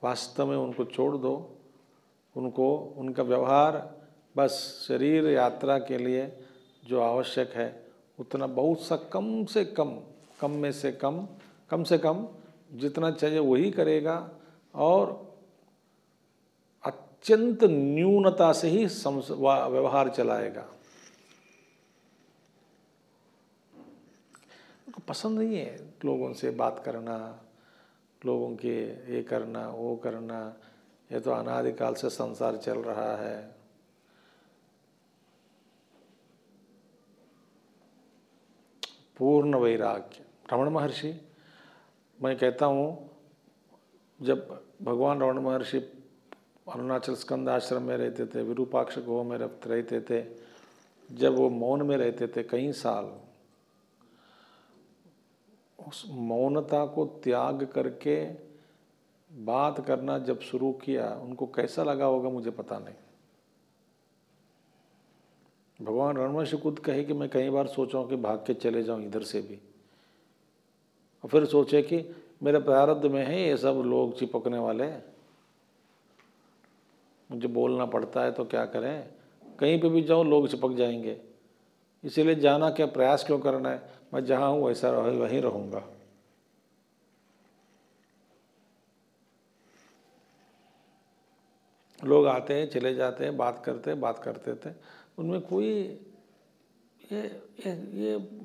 वास्तव में उनको छोड़ दो, उनको उनका व्यवहार बस शरीर यात्रा के लिए जो आवश्यक है उतना बहुत सा कम से कम जितना चाहिए वही करेगा, और अत्यंत न्यूनता से ही व्यवहार चलाएगा। उनको पसंद नहीं है लोगों से बात करना, लोगों के ये करना वो करना। ये तो अनादिकाल से संसार चल रहा है। पूर्ण वैराग्य। रमण महर्षि, मैं कहता हूँ, जब भगवान रमण महर्षि अरुणाचल स्कंद आश्रम में रहते थे, विरूपाक्ष गुहा में रहते थे, जब वो मौन में रहते थे कई साल, उस मौनता को त्याग करके बात करना जब शुरू किया, उनको कैसा लगा होगा मुझे पता नहीं। भगवान रमण महर्षि खुद कहे कि मैं कई बार सोचा हूँ कि भाग के चले जाऊँ इधर से भी, और फिर सोचे कि मेरे प्रारब्ध में है ये सब लोग चिपकने वाले, मुझे बोलना पड़ता है तो क्या करें, कहीं पे भी जाओ लोग चिपक जाएंगे, इसीलिए जाना क्या, प्रयास क्यों करना है, मैं जहाँ हूँ वैसा वहीं रहूँगा। लोग आते हैं चले जाते हैं, बात करते थे, उनमें कोई ये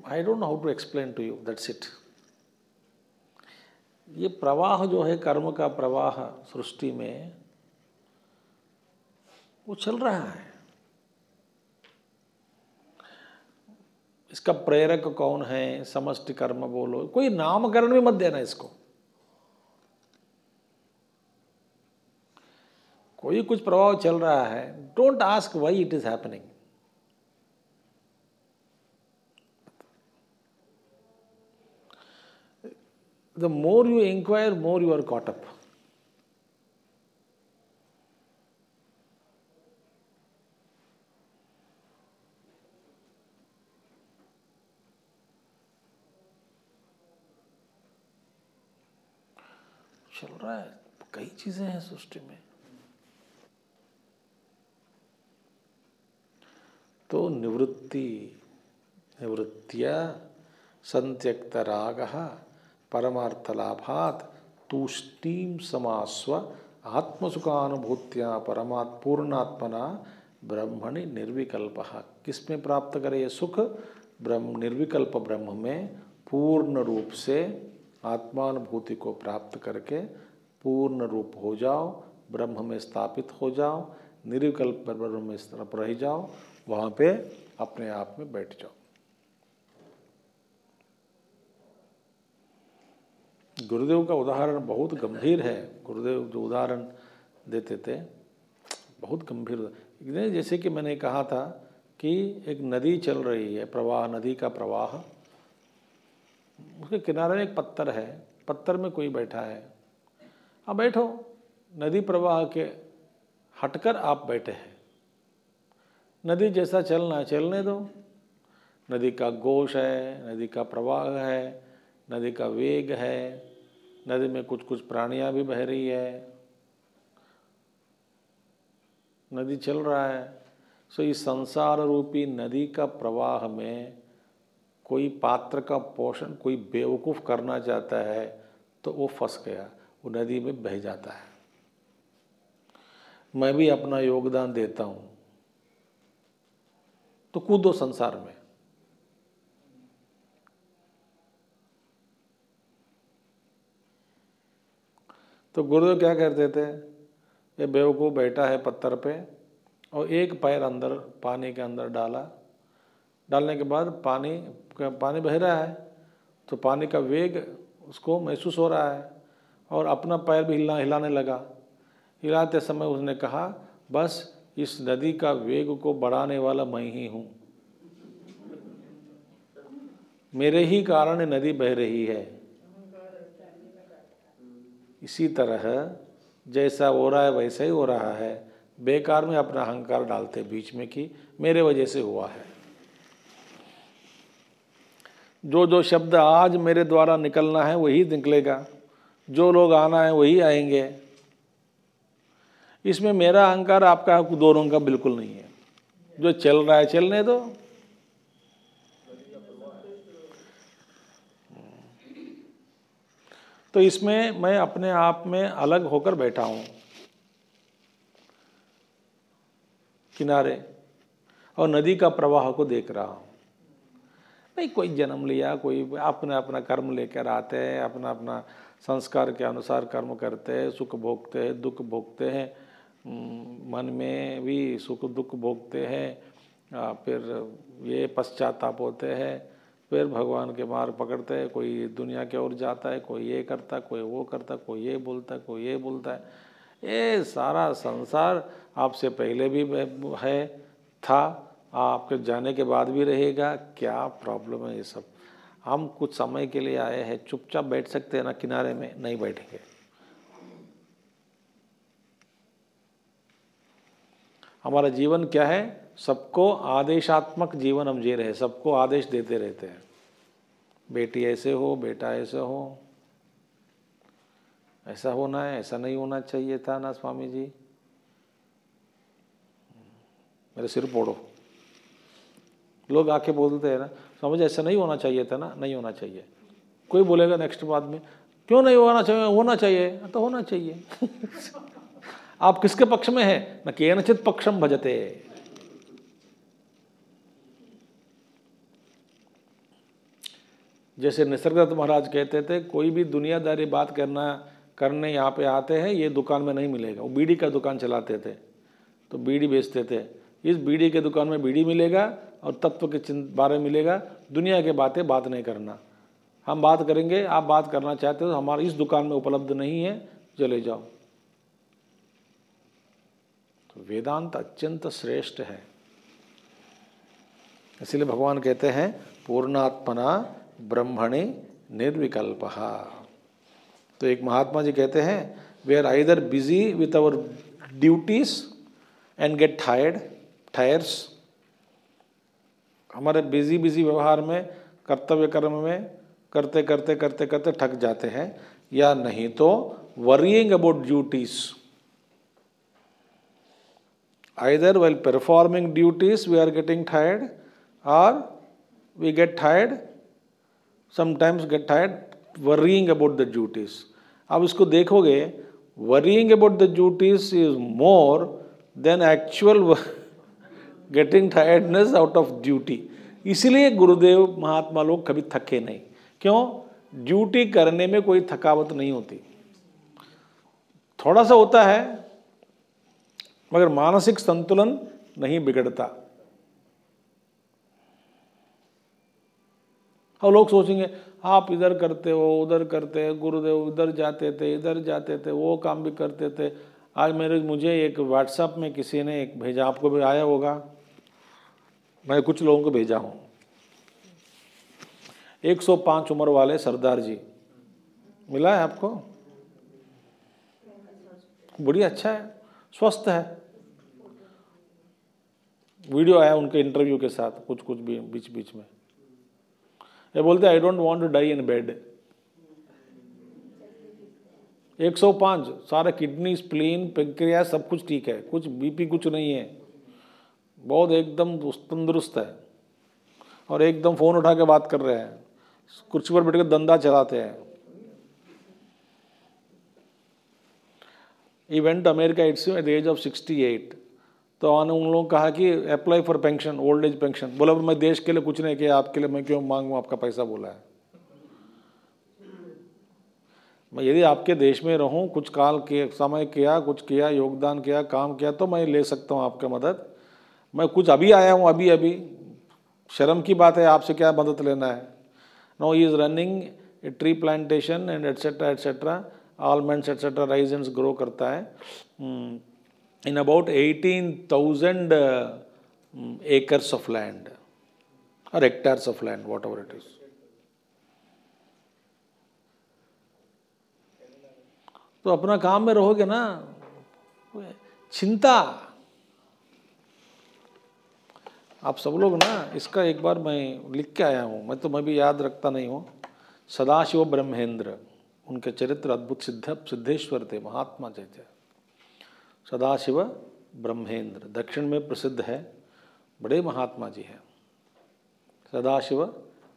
I don't know how to explain to you, that's it. ये प्रवाह जो है, कर्म का प्रवाह सृष्टि में वो चल रहा है। इसका प्रेरक कौन है, समष्टि कर्म बोलो, कोई नामकरण भी मत देना इसको। कोई कुछ प्रभाव चल रहा है, don't ask why it is happening. The more you inquire, more you are caught up. चल रहा है, कई चीजें हैं सृष्टि में। तो निवृत्तिया संत्यक्त राग परमार्थ लाभात तूष्णीम समास्व आत्मसुखानुभूत्या परमात्म पूर्णात्मना ब्रह्मणि निर्विकल्प। किसमें प्राप्त करे ये सुख? ब्रह्म, निर्विकल्प ब्रह्म में पूर्ण रूप से आत्मानुभूति को प्राप्त करके पूर्ण रूप हो जाओ, ब्रह्म में स्थापित हो जाओ, निर्विकल्प ब्रह्म में तरफ रह जाओ, वहाँ पे अपने आप में बैठ जाओ। गुरुदेव का उदाहरण बहुत गंभीर है। गुरुदेव जो उदाहरण देते थे बहुत गंभीर। जैसे कि मैंने कहा था कि एक नदी चल रही है, प्रवाह, नदी का प्रवाह, उसके किनारे एक पत्थर है, पत्थर में कोई बैठा है। अब बैठो, नदी प्रवाह के हटकर आप बैठे हैं, नदी जैसा चलना है चलने दो। नदी का घोष है, नदी का प्रवाह है, नदी का वेग है, नदी में कुछ कुछ प्राणियां भी बह रही है, नदी चल रहा है। सो इस संसार रूपी नदी का प्रवाह में कोई पात्र का पोषण कोई बेवकूफ़ करना चाहता है तो वो फंस गया, वो नदी में बह जाता है। मैं भी अपना योगदान देता हूँ तो कूदो संसार में। तो गुरुदेव क्या करते थे, ये बेवकूफ़ बैठा है पत्थर पे और एक पैर अंदर पानी के अंदर डाला, डालने के बाद पानी बह रहा है तो पानी का वेग उसको महसूस हो रहा है और अपना पैर भी हिलाने लगा। हिलाते समय उसने कहा, बस इस नदी का वेग को बढ़ाने वाला मैं ही हूँ, मेरे ही कारण नदी बह रही है। इसी तरह जैसा हो रहा है वैसा ही हो रहा है। बेकार में अपना अहंकार डालते बीच में कि मेरे वजह से हुआ है। जो जो शब्द आज मेरे द्वारा निकलना है वही निकलेगा, जो लोग आना है वही आएंगे। इसमें मेरा अहंकार आपका दोनों का बिल्कुल नहीं है। जो चल रहा है चलने दो। तो इसमें मैं अपने आप में अलग होकर बैठा हूं किनारे और नदी का प्रवाह को देख रहा हूं। नहीं कोई जन्म लिया, कोई अपना अपना कर्म लेकर आते हैं, अपना अपना संस्कार के अनुसार कर्म करते हैं, सुख भोगते हैं, दुख भोगते हैं, मन में भी सुख दुख भोगते हैं, फिर ये पश्चाताप होते हैं, फिर भगवान के मार्ग पकड़ते हैं। कोई दुनिया की ओर जाता है, कोई ये करता, कोई वो करता, कोई ये बोलता है, कोई ये बोलता है। ये सारा संसार आपसे पहले भी है, था, आपके जाने के बाद भी रहेगा। क्या प्रॉब्लम है ये सब? हम कुछ समय के लिए आए हैं, चुपचाप बैठ सकते हैं ना किनारे में? नहीं बैठेंगे। हमारा जीवन क्या है? सबको आदेशात्मक जीवन हम जी रहे हैं, सबको आदेश देते रहते हैं। बेटी ऐसे हो, बेटा ऐसे हो, ऐसा होना है, ऐसा नहीं होना चाहिए था ना स्वामी जी, मेरे सिर फोड़ो। लोग आके बोलते हैं ना, समझ ऐसा नहीं होना चाहिए था ना, नहीं होना चाहिए। कोई बोलेगा नेक्स्ट बाद में, क्यों नहीं होना चाहिए? होना चाहिए तो होना चाहिए। आप किसके पक्ष में हैं? न केनचित पक्षम भजते। जैसे निसर्गदत्त महाराज कहते थे, कोई भी दुनियादारी बात करने यहाँ पे आते हैं, ये दुकान में नहीं मिलेगा। वो बीड़ी का दुकान चलाते थे तो बीड़ी बेचते थे। इस बीड़ी के दुकान में बीड़ी मिलेगा और तत्व के बारे में मिलेगा। दुनिया के बातें बात नहीं करना। हम बात करेंगे, आप बात करना चाहते हो तो हमारी इस दुकान में उपलब्ध नहीं है, चले जाओ। तो वेदांत अत्यंत श्रेष्ठ है। इसलिए भगवान कहते हैं पूर्णात्मना ब्रह्मणि निर्विकल्पः। तो एक महात्मा जी कहते हैं, we are either busy with our duties and get tired. हमारे बिजी व्यवहार में, कर्तव्य कर्म में करते करते करते करते थक जाते हैं, या नहीं तो worrying about duties. Either while performing duties we are getting tired, or we get tired, sometimes get tired worrying about the duties. अब इसको देखोगे, worrying about the duties is more than actual getting tiredness out of duty. इसलिए गुरुदेव महात्मा लोग कभी थके नहीं। क्यों? Duty करने में कोई थकावट नहीं होती। थोड़ा सा होता है मगर मानसिक संतुलन नहीं बिगड़ता। और लोग सोचेंगे आप इधर करते हो, उधर करते हो, गुरुदेव इधर जाते थे, वो काम भी करते थे। आज मुझे एक व्हाट्सएप में किसी ने एक भेजा, आपको भी आया होगा, मैं कुछ लोगों को भेजा हूँ। 105 उम्र वाले सरदार जी, मिला है आपको? बढ़िया, अच्छा है, स्वस्थ है। वीडियो आया उनके इंटरव्यू के साथ, कुछ भी बीच में। ये बोलते I don't want to die in bed. 105, सारा किडनी, स्प्लीन, पैंक्रियास सब कुछ ठीक है, कुछ बीपी कुछ नहीं है, बहुत एकदम तंदुरुस्त है और एकदम फ़ोन उठा के बात कर रहे हैं, कुर्सी पर बैठ कर धंधा चलाते हैं। He went to America at the age of 68। तो उन लोगों ने कहा कि apply for pension, old age pension. बोला मैं देश के लिए कुछ नहीं किया, आपके लिए मैं क्यों मांगूं आपका पैसा, बोला है। मैं यदि आपके देश में रहूं, कुछ काल के समय किया, कुछ किया, योगदान किया, काम किया, तो मैं ले सकता हूं आपका मदद। मैं कुछ अभी आया हूं, अभी शर्म की बात है, आपसे क्या मदद लेना है। No, he is running a tree plantation and etcetera etcetera, almonds etcetera, raisins grow करता है in about 18,000 acres of land or hectares of land, whatever it is। तो अपना काम में रहोगे ना, चिंता। आप सब लोग ना, इसका एक बार मैं लिख के आया हूँ, मैं भी याद रखता नहीं हूँ। सदाशिव ब्रह्मेंद्र, उनके चरित्र अद्भुत सिद्धेश्वर थे, महात्मा थे। सदाशिव ब्रह्मेंद्र दक्षिण में प्रसिद्ध है, बड़े महात्मा जी हैं सदाशिव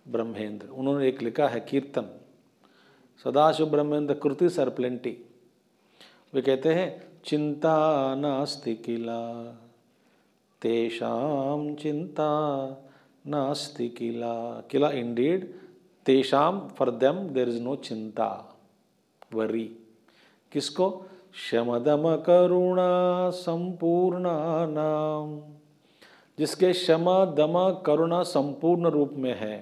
ब्रह्मेंद्र। उन्होंने एक लिखा है कीर्तन, सदाशिव ब्रह्मेंद्र कृति सर प्लेंटी। वे कहते हैं, चिंता नास्ति किला तेषाम चिंता नास्ति किला, किला इंडीड, तेषाम for them there is no चिंता, वरी। किसको? शमदम करुणा संपूर्ण नाम, जिसके शम दम करुणा संपूर्ण रूप में है।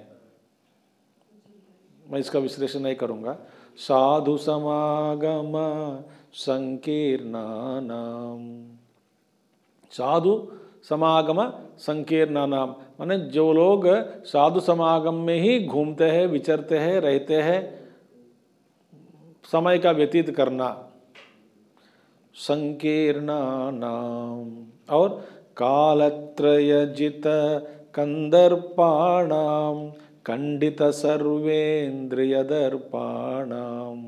मैं इसका विश्लेषण नहीं करूंगा। साधु समागम संकीर्णानाम, साधु समागम संकीर्णानाम माने जो लोग साधु समागम में ही घूमते हैं, विचरते हैं, रहते हैं, समय का व्यतीत करना। संकीर्णानाम और कालत्रयजित कंदर्पाणाम खंडित सर्वेन्द्रिय दर्पाणाम,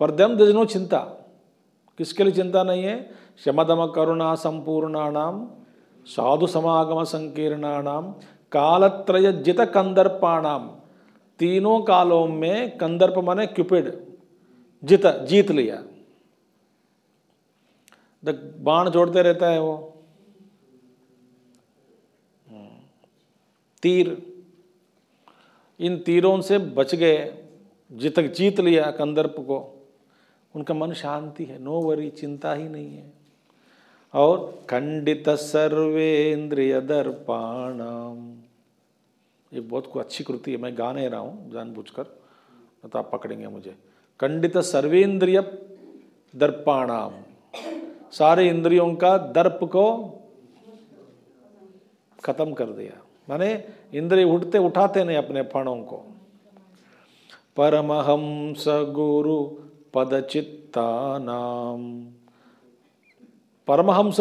for them there is no चिंता। किसके लिए चिंता नहीं है? शमदम करुणा संपूर्णानाम, साधु समागम संकीर्णानाम, कालत्रयजित कंदर्पाणाम, तीनों कालों में कंदर्प माने क्यूपिड, जीत लिया। बाण जोड़ते रहता है वो, तीर, इन तीरों से बच गए, जीत लिया कंदर्प को। उनका मन शांति है, नो वरी, चिंता ही नहीं है। और खंडित सर्वेन्द्रिय दर्पाणाम, ये बहुत को अच्छी कृति है, मैं गा नहीं रहा हूँ जानबूझकर, तो आप पकड़ेंगे मुझे। खंडित सर्वेन्द्रिय दर्पाणाम, सारे इंद्रियों का दर्प को खत्म कर दिया, माने इंद्रिय उठाते नहीं अपने फणों को। परमहंस गुरु पदचित्ता नाम, परमहंस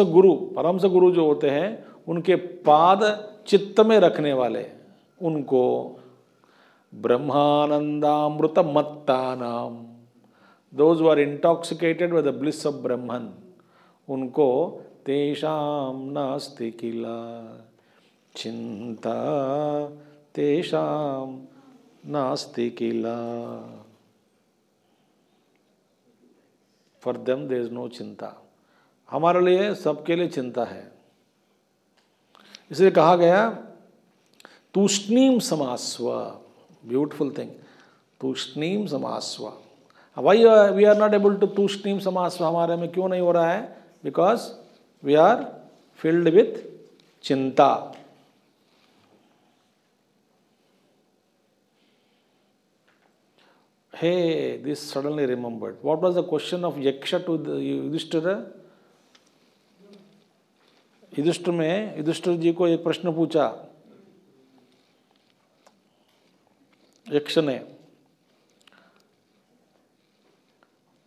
गुरु जो होते हैं, उनके पाद चित्त में रखने वाले, उनको ब्रह्मानंदामृत मत्ता नाम, those who are intoxicated with the bliss of Brahman, उनको तेषाम नास्ति किला चिंता, तेषाम नास्ति किला, for them there is no चिंता। हमारे लिए, सबके लिए चिंता है। इसलिए कहा गया तूष्णीम समास्व, ब्यूटिफुल थिंग, तूष्णीम समास्व। Why we are not able to तूष्णीम समास्व, हमारे में क्यों नहीं हो रहा है? Because we are filled with चिंता। Hey, this suddenly remembered. What was the question of Yaksha to Yudhishthira? Yudhishthira ji को एक प्रश्न पूछा यक्ष ने,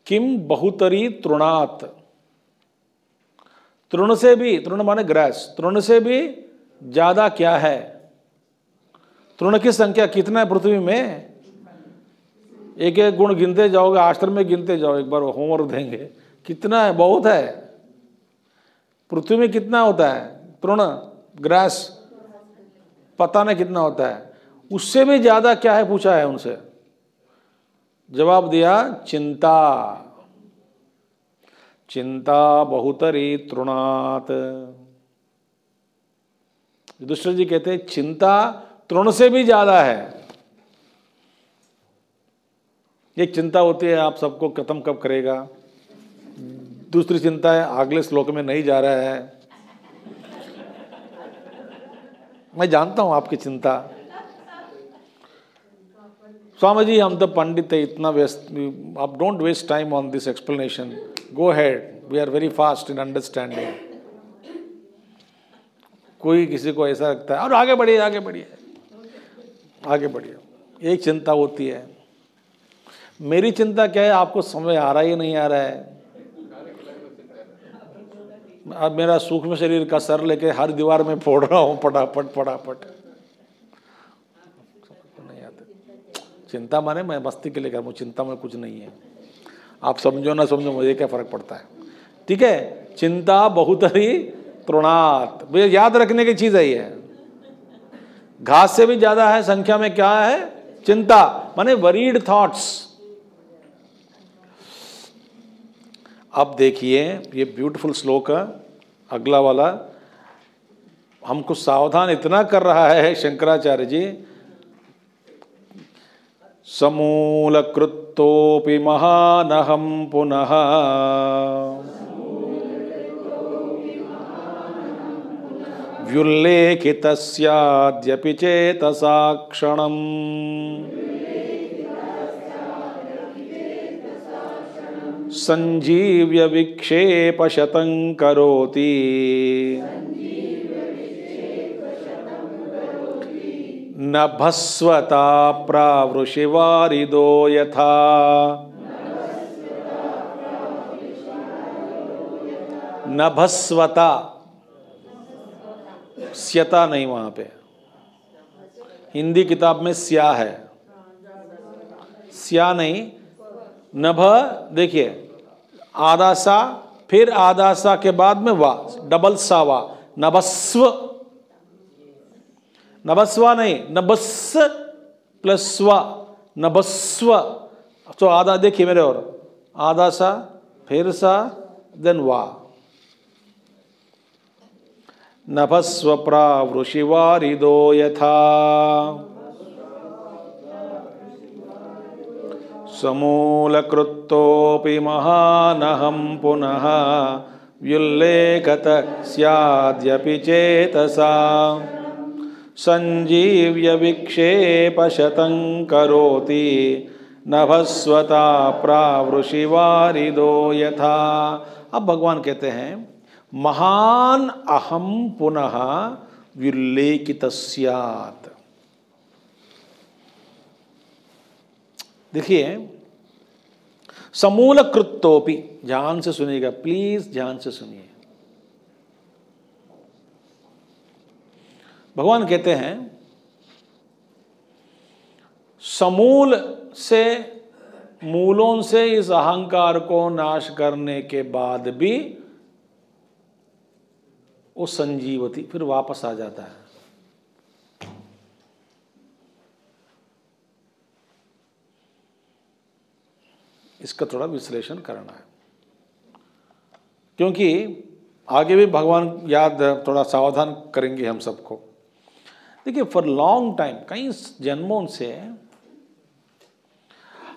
किम बहुतरी तृणात, तृण से भी, तृण माने ग्रास, तृण से भी ज्यादा क्या है? तृण की संख्या कितना है पृथ्वी में? एक एक गुण गिनते जाओगे, आश्रम में गिनते जाओ, एक बार होमवर्क देंगे, कितना है? बहुत है। पृथ्वी में कितना होता है? तृण ग्रास पता नहीं कितना होता है, उससे भी ज्यादा क्या है पूछा है उनसे, जवाब दिया चिंता। चिंता बहुतरी तृणात। युधिष्ठिर जी कहते हैं चिंता तृण से भी ज्यादा है। एक चिंता होती है आप सबको खत्म कब करेगा, दूसरी चिंता है अगले श्लोक में नहीं जा रहा है। मैं जानता हूं आपकी चिंता। स्वामी जी हम तो पंडित है, इतना व्यस्त, आप don't waste time on this explanation, go ahead, we are very fast in understanding. कोई किसी को ऐसा लगता है और आगे बढ़िए आगे बढ़िए आगे बढ़िए, एक चिंता होती है। मेरी चिंता क्या है आपको समझ आ रहा ही नहीं आ रहा है। अब मेरा सूक्ष्म शरीर का सर लेके हर दीवार में फोड़ रहा हूं फटाफट फटाफट, नहीं आता। चिंता माने मैं मस्ती के लिए कर रहा हूं, चिंता में कुछ नहीं है। आप समझो ना समझो मुझे क्या फर्क पड़ता है, ठीक है। चिंता बहुतरी तृणात, भैया याद रखने की चीज है ये। घास से भी ज्यादा है संख्या में क्या है, चिंता, माने वरीड थॉट्स। अब देखिए ये ब्यूटीफुल श्लोक है अगला वाला, हमको सावधान इतना कर रहा है शंकराचार्य जी। समूलकृतोऽपि महानहं पुनः व्युल्लेखितस्याद्यपि चेतसा क्षणम् संजीव्य विक्षेपशतं करोति नभस्वता प्रावृषिवारिदो यथा। नभस्वता, स्यता नहीं वहां पे, हिंदी किताब में स्या है, स्या नहीं, नभ। देखिए आधा सा, फिर आधा सा के बाद में वा, डबल सा वा, नभस्व, नभस्वा नहीं, नभस्स प्लस स्वा, नभस्व। तो आधा देखिए मेरे और, आधा सा फिर सा देन वा, नभस्व प्रावृषिवारिदो यथा। समूलकृतोऽपि महानहं पुनः व्युल्लेखत स्याद्यपि चेतसा संजीव्य विक्षेपशतं करोति नभस्वता प्रावृषिवारिदो यथा। अब भगवान कहते हैं महान अहम पुनः व्युल्लेखित स्यात्। देखिए समूल कृत्तोपि, ध्यान से सुनिएगा प्लीज, ध्यान से सुनिए। भगवान कहते हैं समूल से, मूलों से इस अहंकार को नाश करने के बाद भी वो संजीवती फिर वापस आ जाता है। इसका थोड़ा विश्लेषण करना है, क्योंकि आगे भी भगवान याद थोड़ा सावधान करेंगे हम सबको। देखिए फॉर लॉन्ग टाइम, कई जन्मों से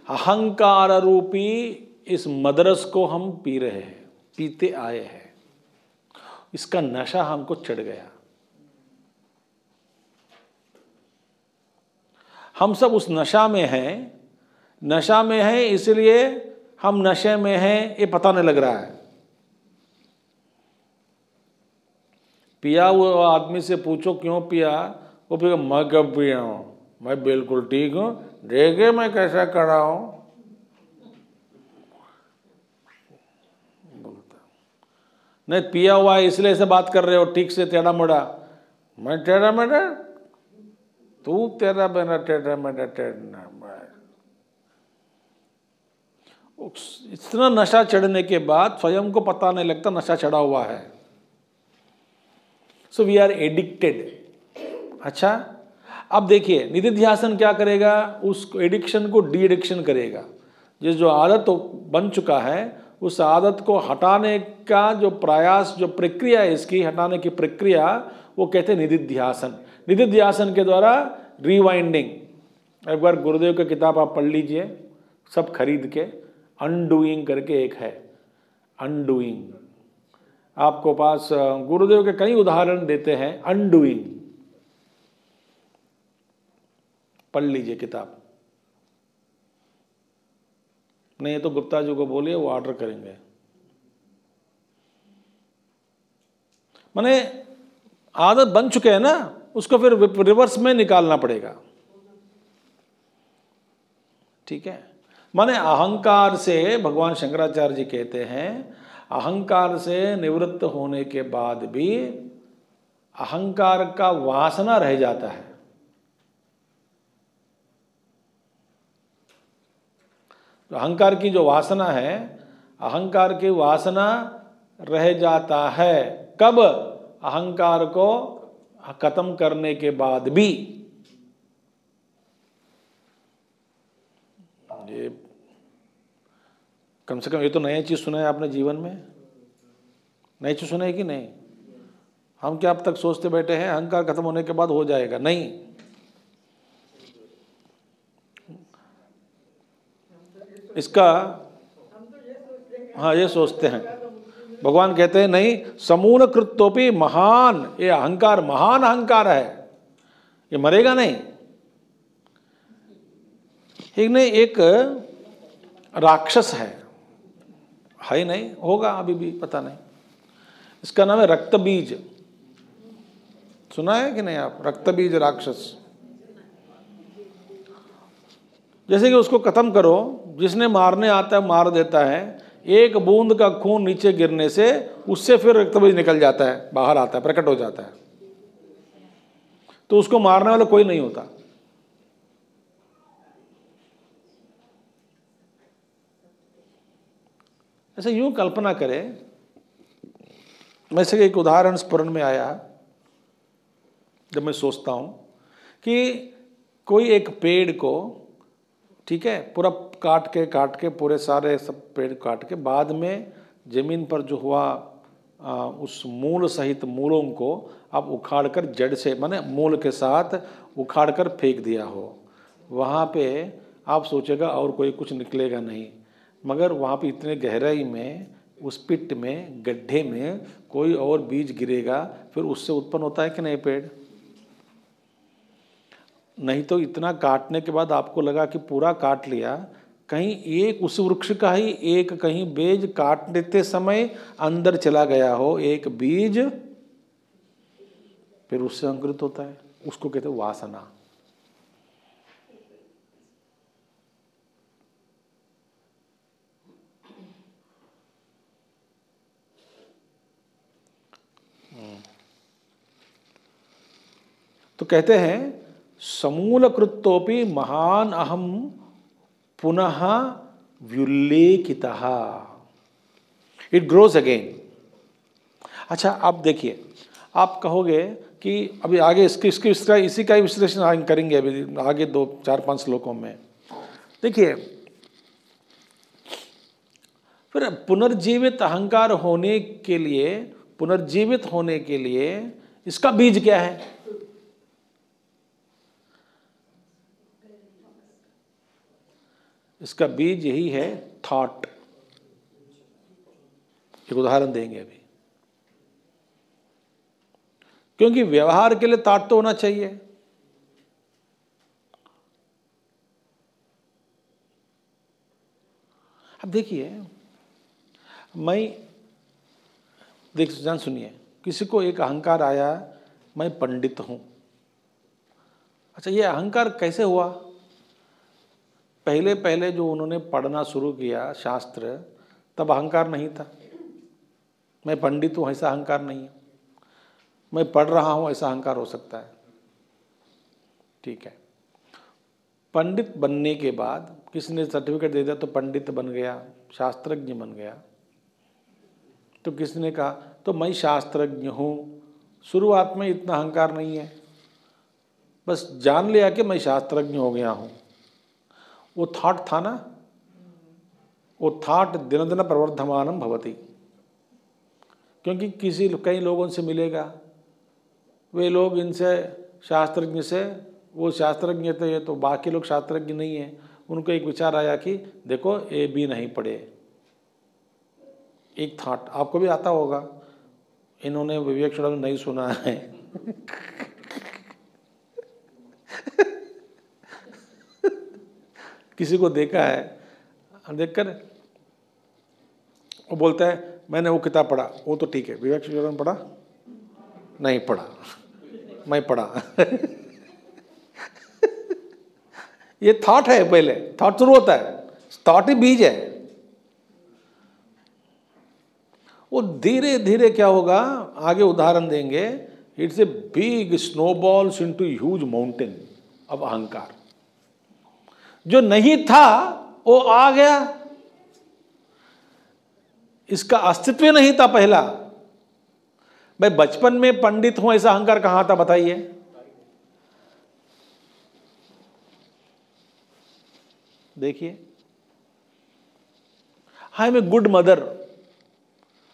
अहंकार रूपी इस मदरस को हम पी रहे हैं, पीते आए हैं। इसका नशा हमको चढ़ गया। हम सब उस नशा में हैं, नशा में है इसलिए हम नशे में हैं ये पता नहीं लग रहा है। पिया हुआ आदमी से पूछो क्यों पिया, वो फिर मैं कब पिया हूं, मैं बिल्कुल ठीक हूं, देखे मैं कैसा करा हूं, बोलता नहीं पिया हुआ है इसलिए से बात कर रहे हो ठीक से टेढ़ा मेढ़ा। मैं टेढ़ा मेढ़ा, तू तेरा मेरा टेढ़ा मेढ़ा टेढ़ा। इतना नशा चढ़ने के बाद स्वयं को पता नहीं लगता नशा चढ़ा हुआ है। So we are addicted. अच्छा, अब देखिए निधिध्यासन क्या करेगा, उस एडिक्शन को डी एडिक्शन करेगा। जिस जो आदत तो बन चुका है उस आदत को हटाने का जो प्रयास, जो प्रक्रिया है इसकी हटाने की प्रक्रिया, वो कहते हैं निधिध्यासन। निधिध्यासन के द्वारा रिवाइंडिंग, एक बार गुरुदेव की किताब आप पढ़ लीजिए सब खरीद के, अनडूइंग करके एक है, अनडूइंग। आपको पास गुरुदेव के कई उदाहरण देते हैं अनडूइंग, पढ़ लीजिए किताब। नहीं तो गुप्ता जी को बोलिए वो ऑर्डर करेंगे। माने आदत बन चुके हैं ना, उसको फिर रिवर्स में निकालना पड़ेगा। ठीक है, माने अहंकार से, भगवान शंकराचार्य जी कहते हैं अहंकार से निवृत्त होने के बाद भी अहंकार का वासना रह जाता है। अहंकार की जो वासना है, अहंकार की वासना रह जाता है कब, अहंकार को खत्म करने के बाद भी। ये कम से कम ये तो नई चीज सुना है आपने जीवन में, नई चीज सुना है कि नहीं? हम क्या अब तक सोचते बैठे हैं अहंकार खत्म होने के बाद हो जाएगा, नहीं। इसका हाँ ये सोचते हैं, भगवान कहते हैं नहीं, समूल कृत्योपि महान, ये अहंकार महान अहंकार है, ये मरेगा नहीं। एक राक्षस है ही नहीं, होगा अभी भी पता नहीं, इसका नाम है रक्तबीज। सुना है कि नहीं आप, रक्तबीज राक्षस। जैसे कि उसको खत्म करो, जिसने मारने आता है मार देता है, एक बूंद का खून नीचे गिरने से उससे फिर रक्तबीज निकल जाता है, बाहर आता है, प्रकट हो जाता है, तो उसको मारने वाला कोई नहीं होता। ऐसे यूं कल्पना करें, मैं से एक उदाहरण स्मरण में आया जब मैं सोचता हूं कि कोई एक पेड़ को, ठीक है, पूरा काट के पूरे सारे सब पेड़ काट के बाद में जमीन पर जो हुआ उस मूल सहित मूलों को आप उखाड़ कर जड़ से, माने मूल के साथ उखाड़ कर फेंक दिया हो, वहाँ पे आप सोचेगा और कोई कुछ निकलेगा नहीं, मगर वहाँ पे इतने गहराई में, उस पिट में, गड्ढे में कोई और बीज गिरेगा, फिर उससे उत्पन्न होता है कि नहीं पेड़? नहीं तो इतना काटने के बाद आपको लगा कि पूरा काट लिया, कहीं एक उस वृक्ष का ही एक कहीं बीज काट देते समय अंदर चला गया हो एक बीज, फिर उससे अंकुरित होता है, उसको कहते हैं वासना। तो कहते हैं समूल कृत्योपि महान अहम पुनः व्युल्लेखितः, इट ग्रोज अगेन। अच्छा आप देखिए, आप कहोगे कि अभी आगे इसी का ही विश्लेषण करेंगे अभी आगे 2-4-5 श्लोकों में। देखिए फिर पुनर्जीवित अहंकार होने के लिए, पुनर्जीवित होने के लिए इसका बीज क्या है? इसका बीज यही है थॉट। एक उदाहरण देंगे अभी, क्योंकि व्यवहार के लिए थॉट तो होना चाहिए। अब देखिए, जान सुनिए, किसी को एक अहंकार आया, मैं पंडित हूं। अच्छा ये अहंकार कैसे हुआ? पहले पहले जो उन्होंने पढ़ना शुरू किया शास्त्र, तब अहंकार नहीं था। मैं पंडित हूँ ऐसा अहंकार नहीं है, मैं पढ़ रहा हूँ ऐसा अहंकार हो सकता है। ठीक है, पंडित बनने के बाद किसी ने सर्टिफिकेट दे दिया तो पंडित बन गया, शास्त्रज्ञ बन गया। तो किसी ने कहा तो मैं शास्त्रज्ञ हूँ, शुरुआत में इतना अहंकार नहीं है, बस जान लिया कि मैं शास्त्रज्ञ हो गया हूँ। वो थॉट था ना, वो थॉट दिन दिन प्रवर्धमानम भवति, क्योंकि कई लोगों से मिलेगा, वे लोग इनसे शास्त्रज्ञ से, वो शास्त्रज्ञ थे तो बाकी लोग शास्त्रज्ञ नहीं है। उनको एक विचार आया कि देखो ए बी नहीं पढ़े, एक थॉट आपको भी आता होगा, इन्होंने विवेक चुड़ैल नहीं सुना है किसी को देखा है, देखकर वो बोलता है मैंने वो किताब पढ़ा, वो तो ठीक है, विवेक चुड़ैल ने पढ़ा नहीं पढ़ा, मैं पढ़ा ये थॉट है, पहले थॉट शुरू होता है, थॉट ही बीज है। वो धीरे धीरे क्या होगा, आगे उदाहरण देंगे, it's a big snowballs into huge mountain of ahankar. जो नहीं था वो आ गया, इसका अस्तित्व नहीं था पहला। भाई बचपन में पंडित हूं ऐसा अहंकार कहां था बताइए? देखिए, I am a good mother,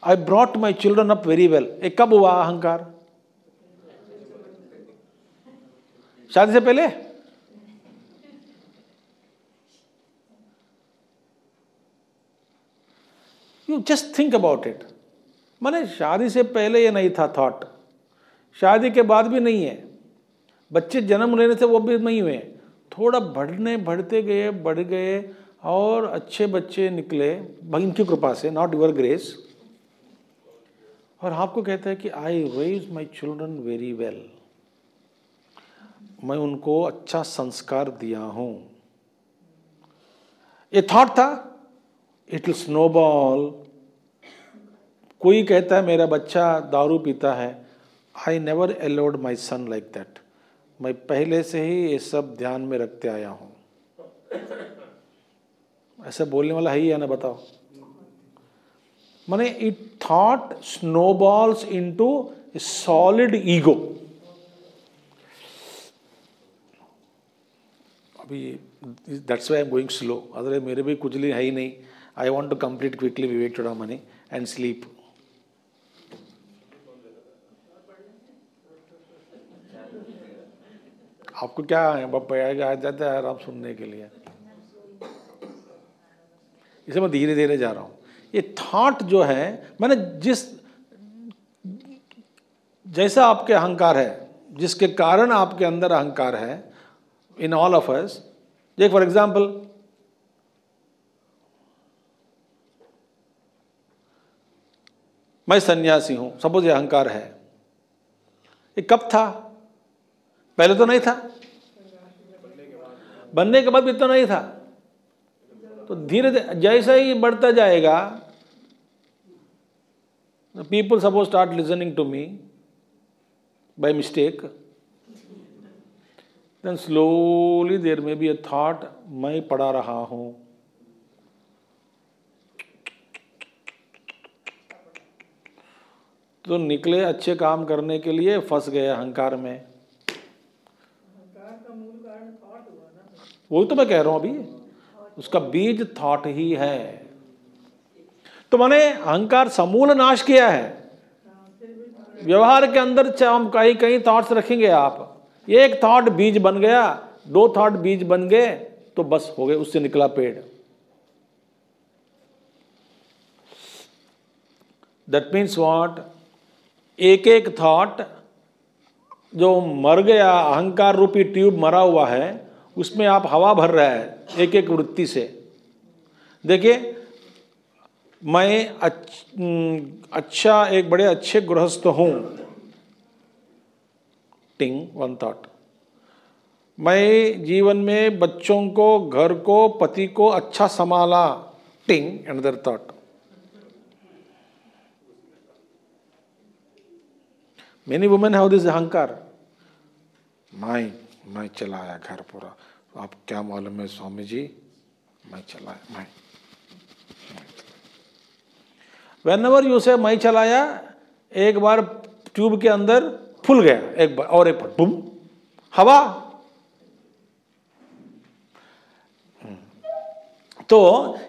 I brought my children up very well, ये कब हुआ अहंकार? शादी से पहले? You just think about it. माने शादी से पहले ये नहीं था थॉट, शादी के बाद भी नहीं है, बच्चे जन्म लेने से वो भी नहीं हुए, थोड़ा बढ़ते गए, बढ़ गए और अच्छे बच्चे निकले भगवान की कृपा से, नॉट योर ग्रेस। और आपको कहता है कि I raise my children very well, मैं उनको अच्छा संस्कार दिया हूं। ये थॉट था, इट विल स्नोबॉल। कोई कहता है मेरा बच्चा दारू पीता है, I never allowed my son like that, मैं पहले से ही ये सब ध्यान में रखते आया हूं। ऐसा बोलने वाला है ही है ना, बताओ? माने it thought snowballs into solid ego. अभी that's why I am going slow, otherwise मेरे भी कुछ है ही नहीं। I want to complete quickly Vivekachudamani and sleep. आपको क्या है, आ जाता है आराम सुनने के लिए, इसे मैं धीरे धीरे जा रहा हूं। ये थॉट जो है, मैंने जैसा आपके अहंकार है, जिसके कारण आपके अंदर अहंकार है, इन ऑल ऑफ अस। देख फॉर एग्जाम्पल, मैं सन्यासी हूं, सपोज ये अहंकार है, ये कब था? पहले तो नहीं था, बनने के बाद भी तो नहीं था। तो धीरे धीरे जैसा ही बढ़ता जाएगा, people suppose start listening to me by mistake, then slowly there may be a thought, मैं पढ़ा रहा हूं। तो निकले अच्छे काम करने के लिए, फंस गए अहंकार में। अहंकार का मूल कारण थॉट हुआ ना। वही तो मैं कह रहा हूं, अभी उसका बीज थॉट ही है। तो मैंने अहंकार समूल नाश किया है। व्यवहार के अंदर हम कहीं कहीं थॉट्स रखेंगे, आप एक थॉट बीज बन गया, 2 थॉट बीज बन गए, तो बस हो गए, उससे निकला पेड़। That means what? एक एक थॉट जो मर गया, अहंकार रूपी ट्यूब मरा हुआ है, उसमें आप हवा भर रहा है एक एक वृत्ति से। देखिए, मैं अच्छा, एक बड़े अच्छे गृहस्थ हूं, टिंग, 1 थॉट। मैं जीवन में बच्चों को, घर को, पति को अच्छा संभाला, टिंग, another thought. Many women have this अहंकार, मैं चलाया घर पूरा। आप क्या मालूम है स्वामी जी, मैं चलाया, मैं। Whenever you say मैं चलाया, एक बार ट्यूब के अंदर फूल गया एक बार और एक बार बुम, हवा। तो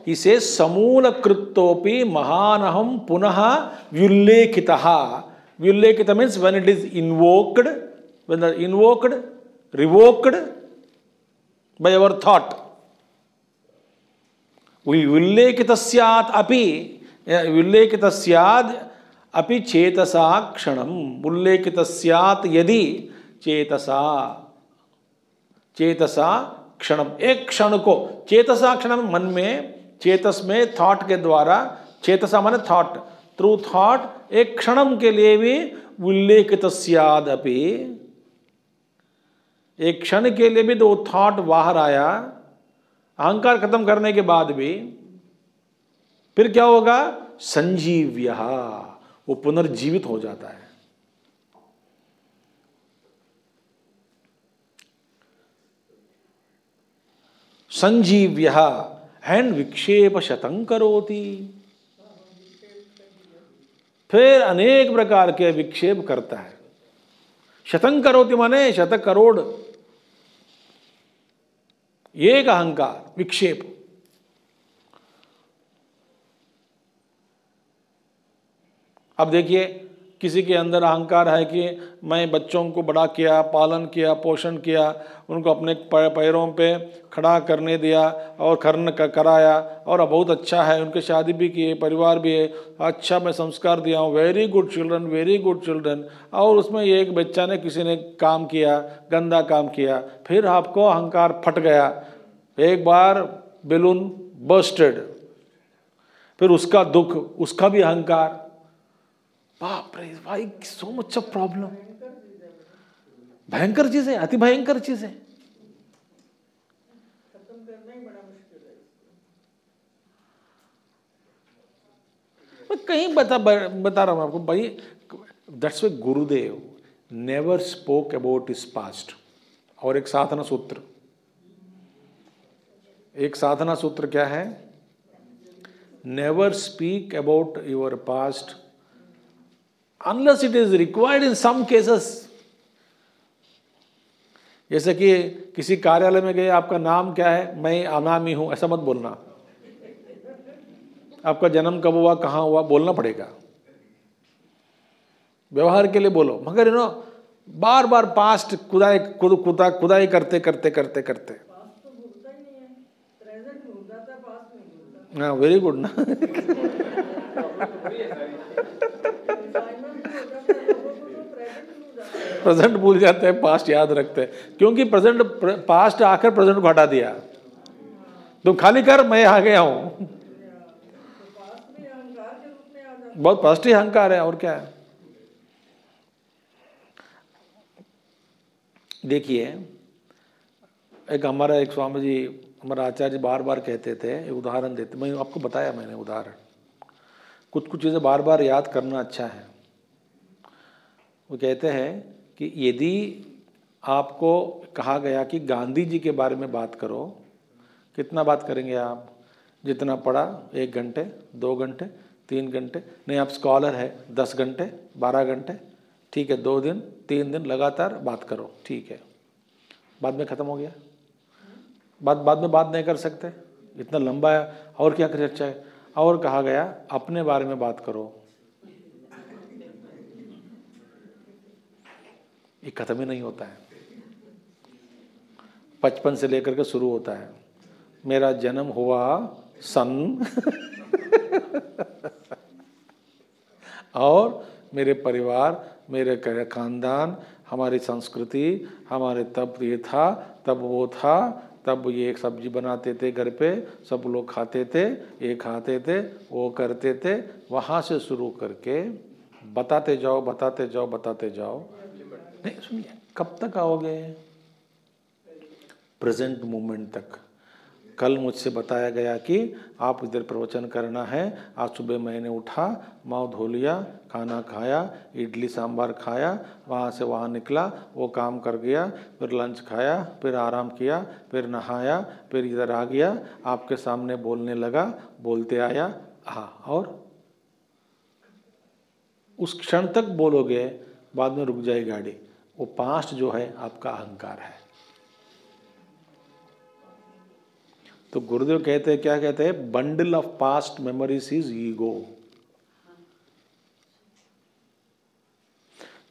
इसे समूल कृतोपि महानहम पुनः व्युल्लेखितः। व्युल्लेखित means when it is invoked, when invoked, revoked by our thought. व्युल्लेखितस्यात् अपि, व्युल्लेखितस्याद् अपि चेतसा क्षणम, उल्लेखितस्यात् यदि चेतसा, चेतसा क्षणम, एक क्षण को, चेतसा क्षणम मन में, चेतस में थॉट के द्वारा, चेतसा माने थॉट, थ्रू थॉट एक क्षणम के लिए भी उल्लेखितस्यादपि, एक क्षण के लिए भी तो थॉट बाहर आया, अहंकार खत्म करने के बाद भी, फिर क्या होगा? संजीव्यः, वो पुनर्जीवित हो जाता है। संजीव्यः एंड विक्षेप शतं करोति, फिर अनेक प्रकार के विक्षेप करता है। शतं करोति माने शत करोड़, एक अहंकार विक्षेप। अब देखिए किसी के अंदर अहंकार है कि मैं बच्चों को बड़ा किया, पालन किया, पोषण किया, उनको अपने पैरों पे खड़ा करने दिया और कराया, और बहुत अच्छा है, उनके शादी भी किए, परिवार भी है, अच्छा मैं संस्कार दिया हूँ, very good children, very good children. और उसमें एक बच्चा ने, किसी ने काम किया, गंदा काम किया, फिर आपको अहंकार फट गया, एक बार बैलून बर्स्टेड, फिर उसका दुख, उसका भी अहंकार। बाप रे भाई, सो मच ऑफ प्रॉब्लम। भयंकर चीज है, अति भयंकर चीज है। खत्म करना ही बड़ा मुश्किल है। मैं कहीं बता रहा हूं आपको भाई, that's why Gurudev never spoke about his past. और एक साधना सूत्र, एक साधना सूत्र क्या है? Never speak about your past unless it is required in some cases। जैसे कि किसी कार्यालय में गए, आपका नाम क्या है? मैं अनामी हूं, ऐसा मत बोलना। आपका जन्म कब हुआ, कहां हुआ, बोलना पड़ेगा, व्यवहार के लिए बोलो। मगर you know bar bar past खुदाई करते करते करते करते, पास्ट तो भूलता ही नहीं है, प्रेजेंट भूल जाता है, पास्ट नहीं भूलता। हाँ वेरी गुड ना। प्रेजेंट भूल जाते हैं, पास्ट याद रखते हैं, क्योंकि पास्ट आकर प्रेजेंट को हटा दिया। तुम खाली कर, मैं आ गया हूं। बहुत पास्ट ही अहंकार है, और क्या है। देखिए एक हमारा एक स्वामी जी, हमारा आचार्य बार बार कहते थे, एक उदाहरण देते, मैं आपको बताया मैंने उदाहरण, कुछ कुछ चीज़ें बार बार याद करना अच्छा है। वो कहते हैं कि यदि आपको कहा गया कि गांधी जी के बारे में बात करो, कितना बात करेंगे आप? जितना पढ़ा, 1 घंटे, 2 घंटे, 3 घंटे, नहीं आप स्कॉलर है, 10 घंटे, 12 घंटे, ठीक है, 2 दिन 3 दिन लगातार बात करो, ठीक है। बाद में ख़त्म हो गया, बाद में बात नहीं कर सकते, इतना लंबा है, और क्या कर अच्छा है। और कहा गया अपने बारे में बात करो, ये खत्म ही नहीं होता है। 55 से लेकर के शुरू होता है, मेरा जन्म हुआ सन और मेरे परिवार, मेरे खानदान, हमारी संस्कृति, हमारे तब ये था, तब वो था, तब ये एक सब्जी बनाते थे घर पे, सब लोग खाते थे, ये खाते थे, वो करते थे, वहाँ से शुरू करके बताते जाओ बताते जाओ बताते जाओ। नहीं सुनिए, कब तक आओगे? प्रेजेंट मोमेंट तक। कल मुझसे बताया गया कि आप इधर प्रवचन करना है, आज सुबह मैंने उठा, मुँह धो लिया, खाना खाया, इडली सांभर खाया, वहाँ से वहाँ निकला, वो काम कर गया, फिर लंच खाया, फिर आराम किया, फिर नहाया, फिर इधर आ गया, आपके सामने बोलने लगा, बोलते आया। हाँ, और उस क्षण तक बोलोगे बाद में रुक जाए गाड़ी। वो पास्ट जो है आपका अहंकार है। तो गुरुदेव कहते हैं, क्या कहते हैं, bundle of past memories is ego.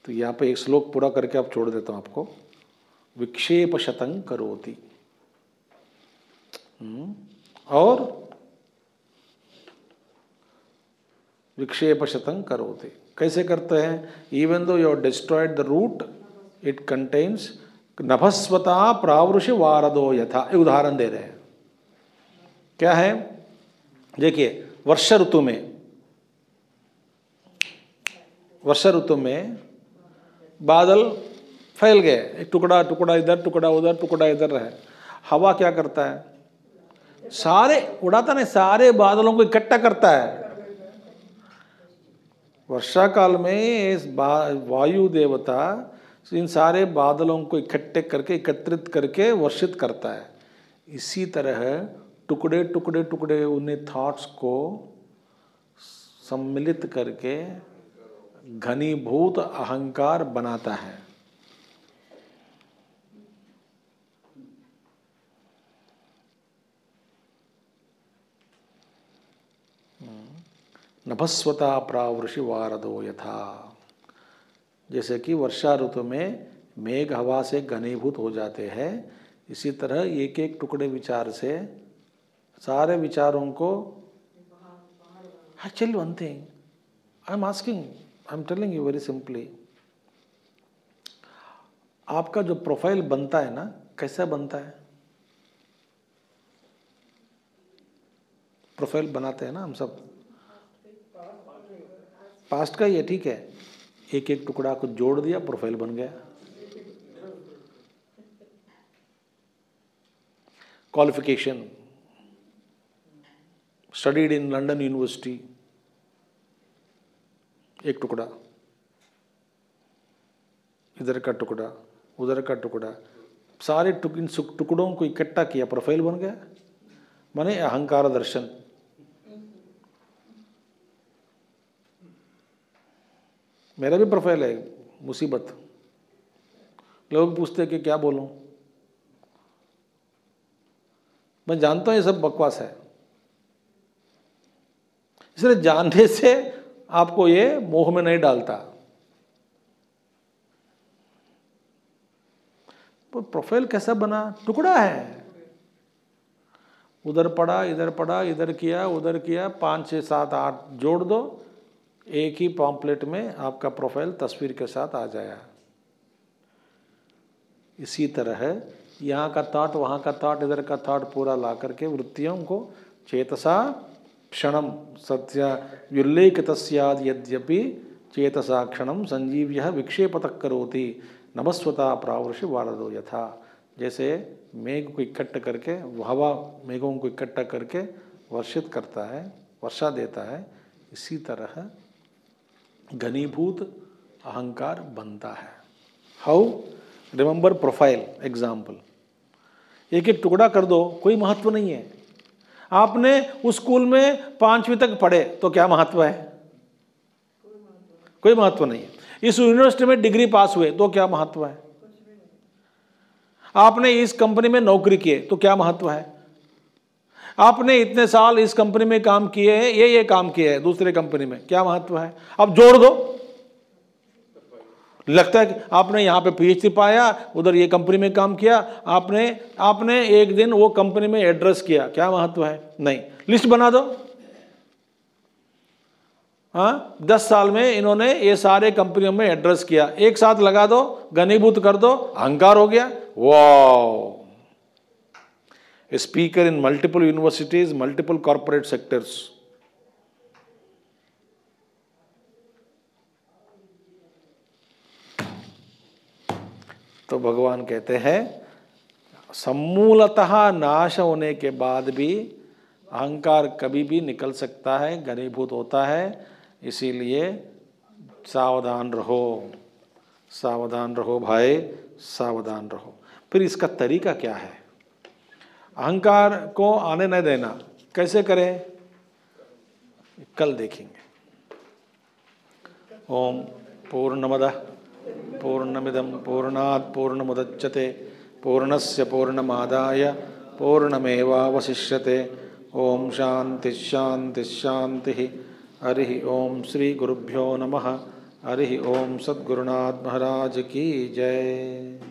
तो यहाँ पे एक श्लोक पूरा करके आप छोड़ देता हूँ आपको। विक्षेप शतं करोति, और विक्षेप शतं करोति कैसे करते हैं? Even though you destroyed the root it contains नभस्वता प्रावृषि वारदो यथा। उदाहरण दे रहे हैं, क्या है, देखिए वर्षा ऋतु में बादल फैल गए, एक टुकड़ा टुकड़ा इधर, टुकड़ा उधर, टुकड़ा इधर है। हवा क्या करता है? सारे उड़ाता नहीं, सारे बादलों को इकट्ठा करता है। वर्षा काल में इस वायु देवता इन सारे बादलों को इकट्ठे करके, एकत्रित करके वर्षित करता है। इसी तरह टुकड़े टुकड़े टुकड़े उन्हें थॉट्स को सम्मिलित करके घनीभूत अहंकार बनाता है। नभस्वता प्रावृषि वारदो यथा। जैसे कि वर्षा ऋतु में मेघ हवा से घनीभूत हो जाते हैं, इसी तरह एक एक टुकड़े विचार से सारे विचारों को। Actually one thing I'm asking, I'm telling you very simply, आपका जो प्रोफाइल बनता है ना, कैसा बनता है? प्रोफाइल बनाते हैं ना हम सब, पास्ट का ये ठीक है, एक एक टुकड़ा को जोड़ दिया, प्रोफाइल बन गया। Qualification, studied in London university, एक टुकड़ा, इधर का टुकड़ा, उधर का टुकड़ा, सारे इन टुकड़ों को इकट्ठा किया, प्रोफाइल बन गया। माने अहंकार दर्शन। मेरा भी प्रोफाइल है, मुसीबत। लोग पूछते हैं कि क्या बोलूं, मैं जानता हूं ये सब बकवास है, इसलिए जानने से आपको ये मोह में नहीं डालता। तो प्रोफाइल कैसा बना? टुकड़ा है, उधर पड़ा, इधर पड़ा, इधर किया, उधर किया, 5 6 7 8 जोड़ दो, एक ही पॉम्पलेट में आपका प्रोफाइल तस्वीर के साथ आ जाए। इसी तरह यहाँ का थॉट, वहाँ का थॉट, इधर का थॉट पूरा ला करके वृत्तियों को चेतसा क्षणम सत्या व्युल्लेखित स्याद् यद्यपि चेतसा क्षणम संजीव्यः विक्षेपतः करोति नभस्वता प्रावृषि वारदो यथा। जैसे मेघ को इकट्ठा करके, हवा मेघों को इकट्ठा करके वर्षित करता है, वर्षा देता है, इसी तरह घनीभूत अहंकार बनता है। हाउ? Remember profile example. एक एक टुकड़ा कर दो, कोई महत्व नहीं है। आपने उस स्कूल में 5वीं तक पढ़े तो क्या महत्व है? कोई महत्व नहीं है। इस यूनिवर्सिटी में डिग्री पास हुए तो क्या महत्व है? आपने इस कंपनी में नौकरी किए तो क्या महत्व है? आपने इतने साल इस कंपनी में काम किए हैं, ये काम किए हैं दूसरे कंपनी में, क्या महत्व है? अब जोड़ दो। लगता है कि आपने यहाँ पे पीएचडी पाया, उधर ये कंपनी में काम किया, आपने एक दिन वो कंपनी में एड्रेस किया, क्या महत्व है? नहीं। लिस्ट बना दो। हाँ, 10 साल में इन्होंने ये सारे कंपनियों में एड्रेस किया, एक साथ लगा दो, घनीभूत कर दो, अहंकार हो गया। Wow! A speaker in multiple universities, multiple corporate sectors. तो भगवान कहते हैं समूलतः नाश होने के बाद भी अहंकार कभी भी निकल सकता है, घनीभूत होता है। इसीलिए सावधान रहो, सावधान रहो भाई, सावधान रहो। फिर इसका तरीका क्या है? अहंकार को आने न देना कैसे करें, कल देखेंगे। ओम पूर्णमदः पूर्णमिदं पूर्णात् पूर्णमुदच्यते पूर्णस्य पूर्णमादाय पूर्णमेवावशिष्यते। ओम शांति शांति शांति। हरि ओम श्री गुरुभ्यो नमः। हरि ओम सद्गुरुनाथ महाराज की जय।